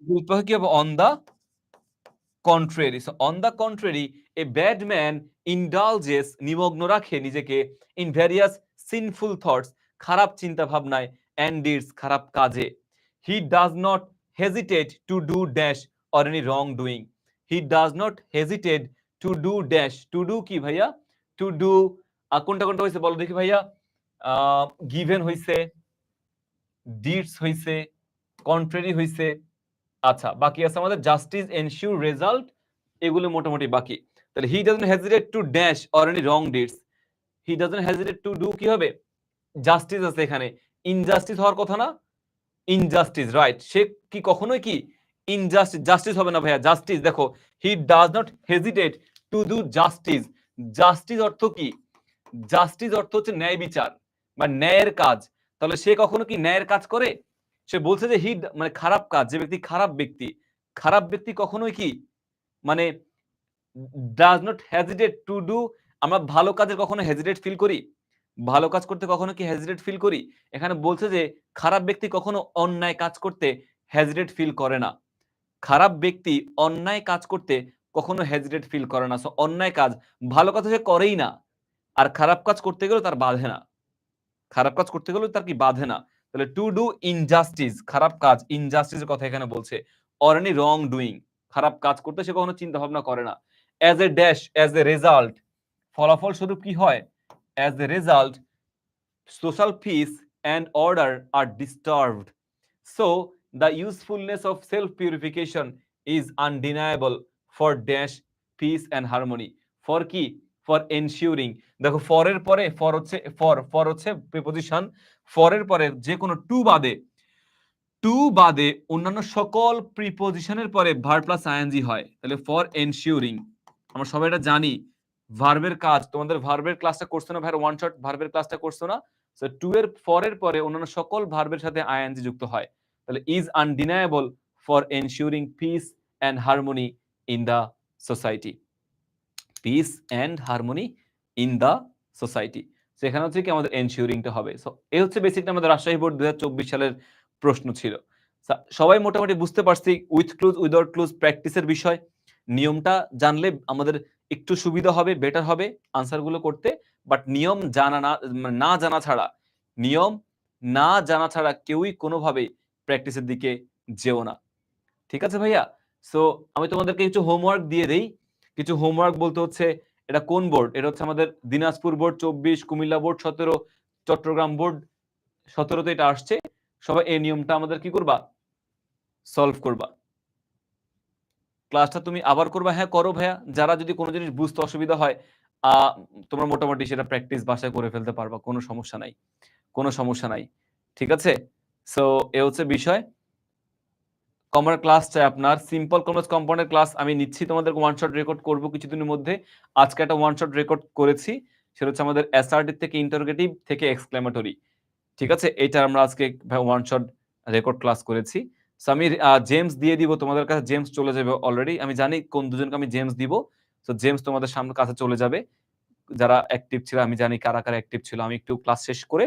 বিপরীত পক্ষে কি হবে? On the contrary. So on the contrary, a bad man indulges, নিমগ্ন রাখে নিজেকে, in various sinful thoughts, খারাপ চিন্তা ভাবনায়, and deeds, খারাপ কাজে। He does not hesitate to do dash or any wrongdoing. He does not hesitate to do dash. To do কি ভাইয়া? To do কোনটা কোনটা হইছে বলো দেখি ভাইয়া? given হইছে, deeds হইছে, contrary হইছে। আচ্ছা, বাকি আছে আমাদের জাস্টিস এনশিওর রেজাল্ট, এগুলো মোটামুটি বাকি। তাহলে he doesn't hesitate to dash or any wrong deeds, he doesn't hesitate to do কি হবে? জাস্টিস আছে এখানে, ইনজাস্টিস হওয়ার কথা না? Injustice, right. সে কি কখনোই কি ইনজাস্টিস, জাস্টিস হবে না ভাইয়া, জাস্টিস। দেখো, he does not hesitate to do justice. Justice অর্থ কি? জাস্টিস অর্থ হচ্ছে ন্যায় বিচার বা ন্যায়ের কাজ। তাহলে সে কখনো কি ন্যায়ের কাজ করে? সে বলছে যে হি মানে খারাপ কাজ, যে ব্যক্তি খারাপ ব্যক্তি, খারাপ ব্যক্তি কখনোই কি মানে does not hesitate to do. আমরা ভালো কাজে কখনো হেজিটেট ফিল করি? ভালো কাজ করতে কখনো কি হেজিটেট ফিল করি? এখানে বলছে যে খারাপ ব্যক্তি কখনো অন্যায় কাজ করতে হেজিটেট ফিল করে না। খারাপ ব্যক্তি অন্যায় কাজ করতে কখনো হেজিটেট ফিল করে না। সো অন্যায় কাজ, ভালো কাজ সে করেই না, আর খারাপ কাজ করতে গেলেও তার বাধে না। খারাপ কাজ করতে গেলেও তার কি বাধে না। তাহলে টু ডু ইনজাস্টিস, খারাপ কাজ, ইনজাস্টিসের কথা এখানে বলছে। অর এনি রং ডুইং, খারাপ কাজ করতে সে কখনো চিন্তা ভাবনা করে না। As a dash, as a result, ফলাফল স্বরূপ কি হয়? As a result, social peace and order are disturbed. So the usefulness of self-purification is undeniable for dash peace and harmony. For কি? For ensuring. দেখো for এর পরে for হচ্ছে for হচ্ছে প্রিপজিশন, for এর পরে যে কোনো টু বাদে অন্যান্য সকল প্রিপজিশনের পরে ভার্ব প্লাস আইএনজি হয়। তাহলে ফর এনশিওরিং, আমরা সবাই এটা জানি, ভার্বের কাজ। তোমাদের ভার্বের ক্লাসটা করছো না ভাই? ওয়ান শট ভার্বের ক্লাসটা করছো না? সো টু এর ফরের পরে অন্যান্য সকল ভার্বের সাথে আইএনজি যুক্ত হয়। তাহলে is undeniable for ensuring peace and harmony in the society. Peace and harmony in the society. সেখানে হচ্ছে কি আমাদের এনশিওরিংটা হবে। সো এই হচ্ছে বেসিকটা আমাদের রাজশাহী বোর্ড 2024 সালের প্রশ্ন ছিল। সবাই মোটামুটি বুঝতে পারছি উইথ ক্লুজ উইদাউট ক্লুজ প্র্যাকটিসের বিষয়। নিয়মটা জানলে আমাদের একটু সুবিধা হবে, বেটার হবে আনসারগুলো করতে। বাট নিয়ম না জানা ছাড়া, নিয়ম না জানা ছাড়া কেউই কোনোভাবেই প্র্যাকটিসের দিকে যেও না। ঠিক আছে ভাইয়া? সো আমি তোমাদেরকে কিছু হোমওয়ার্ক দিয়ে দেই। কিছু হোমওয়ার্ক বলতে হচ্ছে, এটা কোন বোর্ড? এটা হচ্ছে আমাদের Dinajpur board 24, Comilla board 17, Chittagong board 17তে এটা আসছে। সবাই এই নিয়মটা আমাদের কি করবা? সলভ করবা। ক্লাসটা তুমি আবার করবা? হ্যাঁ করো ভাইয়া। যারা যদি কোনো জিনিস বুঝতে অসুবিধা হয়, তোমরা মোটামুটি সেটা প্র্যাকটিস বাসায় করে ফেলতে পারবা, কোনো সমস্যা নাই, কোনো সমস্যা নাই। ঠিক আছে? সো এ হচ্ছে বিষয়। কমন ক্লাস চাই আপনার, সিম্পল কমপ্লেক্স কম্পাউন্ডের ক্লাস আমি নিচ্ছি, তোমাদেরকে ওয়ান শট রেকর্ড করব কিছুদিনের মধ্যে। আজকে একটা ওয়ান শট রেকর্ড করেছি, সেটা হচ্ছে আমাদের অ্যাসার্টিভ থেকে ইন্টারোগেটিভ থেকে এক্সক্লেমেটরি। ঠিক আছে? এটা আমরা আজকে ওয়ান শট রেকর্ড ক্লাস করেছি। সো আমি জেমস দিয়ে দিব তোমাদের কাছে, জেমস চলে যাবে অলরেডি। আমি জানি কোন দুজনকে আমি জেমস দিব। সো জেমস তোমাদের সামনে কাছে চলে যাবে। যারা অ্যাক্টিভ ছিল, আমি জানি কারা কারা অ্যাক্টিভ ছিল। আমি একটু ক্লাস শেষ করে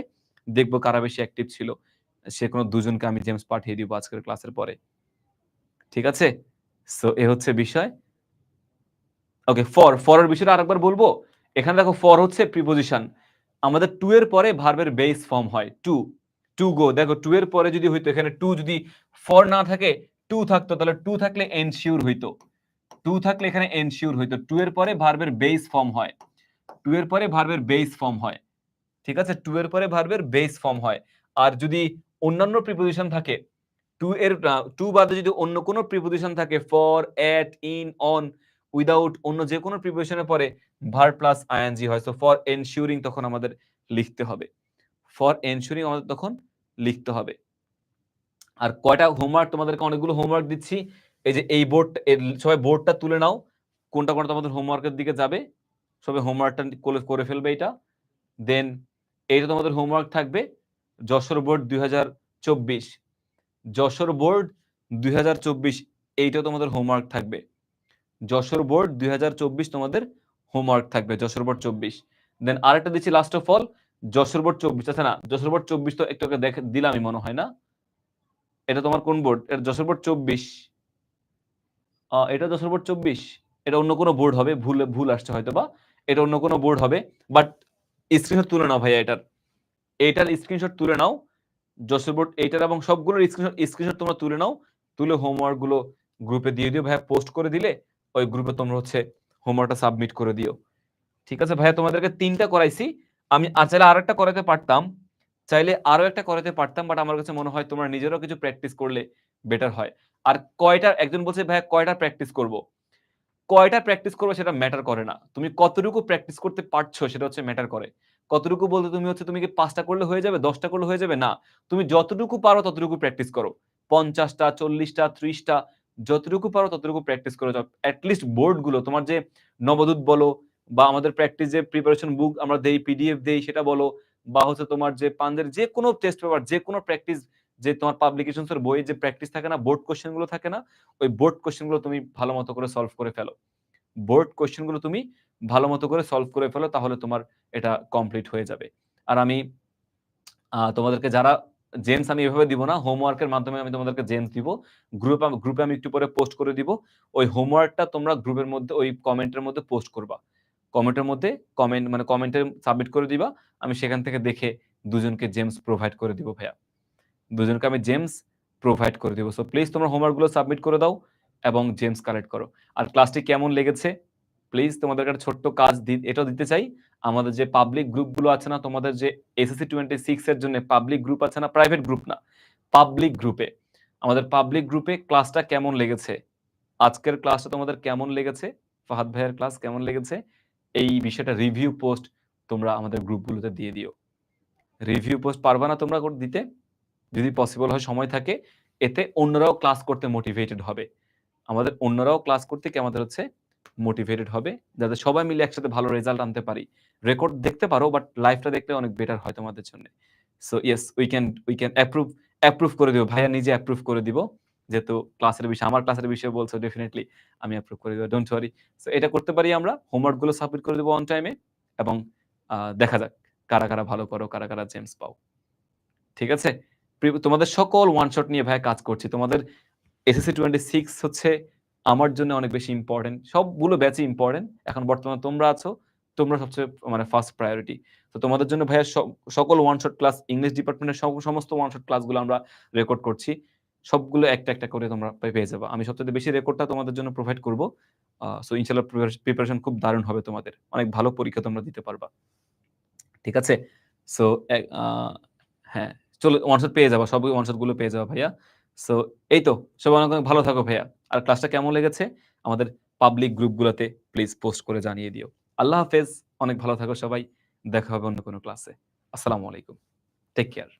দেখবো কারা বেশি অ্যাক্টিভ ছিল। সে কোনো দুজনকে আমি জেমস পাঠিয়ে দিব আজকের ক্লাসের পরে। ঠিক আছে? সো এ হচ্ছে বিষয়। ওকে, ফর এর বিষয়টা আরেকবার বলবো। এখানে দেখো ফর হচ্ছে প্রিপজিশন। আমাদের টু এর পরে ভার্বের বেস ফর্ম হয় টু গো। দেখো টু এর পরে যদি হইতো, এখানে টু যদি ফর না থাকে, টু থাকতো, তাহলে টু থাকলে এনশিওর হইতো। টু থাকলে এখানে এনশিওর হইতো। টু এর পরে ভার্বের বেস ফর্ম হয়। টু এর পরে ভার্বের বেস ফর্ম হয়। ঠিক আছে? টু এর পরে ভার্বের বেস ফর্ম হয়। আর যদি অন্যান্য প্রিপজিশন থাকে, টু বাদে যদি অন্য কোনো প্রিপজিশন থাকে, for, at, in, on, without, অন্য যে কোনো প্রিপজিশনের পরে ভার্ব প্লাস আইএনজি হয়। সো ফর এনশিওরিং তখন আমাদের লিখতে হবে। ফর এনশিওরিং আমাদের তখন লিখতে হবে। আর কয়টা হোমওয়ার্ক, তোমাদেরকে অনেকগুলো হোমওয়ার্ক দিচ্ছি। এই যে এই বোর্ড, সবাই বোর্ডটা তুলে নাও, কোনটা কোনটা তোমাদের হোমওয়ার্কের দিকে যাবে। সবাই হোমওয়ার্কটা করে ফেলবে এটা। দেন এইটা তোমাদের হোমওয়ার্ক থাকবে। যশোর বোর্ড 2024, যশোর বোর্ড 2024 এইটাও তোমাদের হোমওয়ার্ক থাকবে। যশোর বোর্ড 2024 তোমাদের হোমওয়ার্ক থাকবে, যশোর বোর্ড 24। দেন আরেকটা দিচ্ছি last of all, Jessore board 24। আচ্ছা না, যশোর বোর্ড 24 তো একটু দেখে দিলামই মনে হয় না। এটা তোমার কোন বোর্ড? এটা যশোর বোর্ড 24। এটা যশোর বোর্ড 24। এটা অন্য কোনো বোর্ড হবে, ভুল আসছে হয়তো বা। এটা অন্য কোনো বোর্ড হবে, বাট স্ক্রিনশট তুলে নাও ভাইয়া এইটার স্ক্রিনশট তুলে নাও। যশোর বোর্ড এইটার এবং সবগুলোর স্ক্রিনশট তোমরা তুলে নাও। তুলে হোমওয়ার্ক গুলো গ্রুপে দিয়ে দিও ভাইয়া, পোস্ট করে দিলে ওই গ্রুপে তোমরা হচ্ছে হোমওয়ার্কটা সাবমিট করে দিও। ঠিক আছে ভাইয়া, তোমাদেরকে 3টা করাইছি। আমি চাইলে আরো একটা করাতে পারতাম, বাট আমার কাছে মনে হয় তোমরা নিজেরাও কিছু প্র্যাকটিস করলে বেটার হয়। আর একজন বলছে ভাইয়া কয়টা প্র্যাকটিস করব? কয়টা প্র্যাকটিস করবে সেটা ম্যাটার করে না। তুমি কতটুকু প্র্যাকটিস করতে পারছো সেটা হচ্ছে ম্যাটার করে। কতটুকু বলতে তুমি কি 5টা করলে হয়ে যাবে, 10টা করলে হয়ে যাবে? না। তুমি যতটুকু পারো ততটুকু প্র্যাকটিস করো। 50টা, 40টা, 30টা যতটুকু পারো ততটুকু প্র্যাকটিস করে যাও। এট লিস্ট বোর্ড গুলো তোমার যে নবদূত বলো বা আমাদের প্র্যাকটিস যে প্রিপারেশন বুক আমরা দেই, পিডিএফ দেই সেটা বলো, বা হচ্ছে তোমার যে পাঞ্জের যে কোনো টেস্ট পেপার, যে কোনো প্র্যাকটিস, যে তোমার পাবলিকেশনস এর বইয়ে যে প্র্যাকটিস থাকে না, বোর্ড কোশ্চেন গুলো থাকে না, ওই বোর্ড কোশ্চেন গুলো তুমি ভালো মতো করে সলভ করে ফেলো। বোর্ড কোশ্চেন গুলো তুমি ভালো মতো করে সলভ করে ফেলো, তাহলে তোমার এটা কমপ্লিট হয়ে যাবে। আর আমি তোমাদেরকে যারা জেমস আমি এভাবে দিব না, হোমওয়ার্কের মাধ্যমে আমি তোমাদেরকে জেমস দিব। গ্রুপে আমি একটু পরে পোস্ট করে দিব। ওই হোমওয়ার্কটা তোমরা গ্রুপের মধ্যে ওই কমেন্টের মধ্যে পোস্ট করবা। কমেন্টের মধ্যে কমেন্টে সাবমিট করে দিবা। আমি সেখান থেকে দেখে দুজনকে জেমস প্রোভাইড করে দিব ভাইয়া। দুজনকে আমি জেমস প্রোভাইড করে দিব। সো প্লিজ তোমরা হোমওয়ার্কগুলো সাবমিট করে দাও এবং জেমস কালেক্ট করো। আর ক্লাসটি কেমন লেগেছে প্লিজ তোমাদেরকে একটা ছোট্ট কাজ এটাও দিতে চাই। আমাদের যে পাবলিক গ্রুপগুলো আছে না, তোমাদের যে এসএসসি 26 এর জন্য পাবলিক গ্রুপ আছে না, প্রাইভেট গ্রুপ না, পাবলিক গ্রুপে, আমাদের পাবলিক গ্রুপে ক্লাসটা কেমন লেগেছে, আজকের ক্লাসটা তোমাদের কেমন লেগেছে, ফাহাদ ভাইয়ের ক্লাস কেমন লেগেছে, এই বিষয়টা রিভিউ পোস্ট তোমরা আমাদের গ্রুপগুলোতে দিয়ে দিও। রিভিউ পোস্ট পারবা না তোমরা দিতে? যদি পসিবল হয়, সময় থাকে, এতে অন্যরাও ক্লাস করতে মোটিভেটেড হবে। আমাদের অন্যরাও ক্লাস করতে কি আমাদের হচ্ছে মোটিভেটেড হবে, যাতে সবাই মিলে একসাথে ভালো রেজাল্ট আনতে পারি। রেকর্ড দেখতে পারো, বাট লাইভটা দেখলে অনেক বেটার হয় তোমাদের জন্য। So yes, we can approve করে দিব ভাইয়া, নিজে অ্যাপ্রুভ করে দিব। যেহেতু ক্লাসের বিষয়, আমার ক্লাসের বিষয়ে বলছো, ডেফিনিটলি আমি অ্যাপ্রুভ করে দিব, ডোন্ট ওয়ারি। সো এটা করতে পারি আমরা, হোমওয়ার্ক গুলো সাবমিট করে দেব অন টাইমে, এবং দেখা যাক কারা কারা ভালো করো, কারা কারা জেমস পাও। ঠিক আছে? তোমাদের সকল ওয়ান শট নিয়ে ভাইয়া কাজ করছি। তোমাদের এসএসসি 26 হচ্ছে আমার জন্য অনেক বেশি ইম্পর্টেন্ট। সবগুলো ব্যাচই ইম্পর্টেন্ট। এখন বর্তমানে তোমরা আছো, তোমরা সবচেয়ে ফার্স্ট প্রায়োরিটি। তো তোমাদের জন্য ভাইয়া সকল ওয়ান শট ক্লাস, ইংলিশ ডিপার্টমেন্টের সমস্ত ওয়ান শট ক্লাসগুলো আমরা রেকর্ড করছি। সবগুলো একটা একটা করে তোমরা পেয়ে যাবা। আমি সবচেয়ে বেশি রেকর্ডটা তোমাদের জন্য প্রোভাইড করব। সো ইনশাআল্লাহ প্রিপারেশন খুব দারুণ হবে তোমাদের। অনেক ভালো পরীক্ষা তোমরা দিতে পারবা। ঠিক আছে? সো হ্যাঁ, চলো ওয়ান শট পেয়ে যাবা, সব ওয়ান শট গুলো পেয়ে যাবা ভাইয়া। সো এই তো, সবাই অনেক অনেক ভালো থাকো ভাইয়া। আর ক্লাসটা কেমন লেগেছে আমাদের পাবলিক গ্রুপগুলোতে প্লিজ পোস্ট করে জানিয়ে দিও। আল্লাহ হাফেজ, অনেক ভালো থাকো সবাই। দেখা হবে অন্য কোনো ক্লাসে। আসসালামু আলাইকুম। Take care.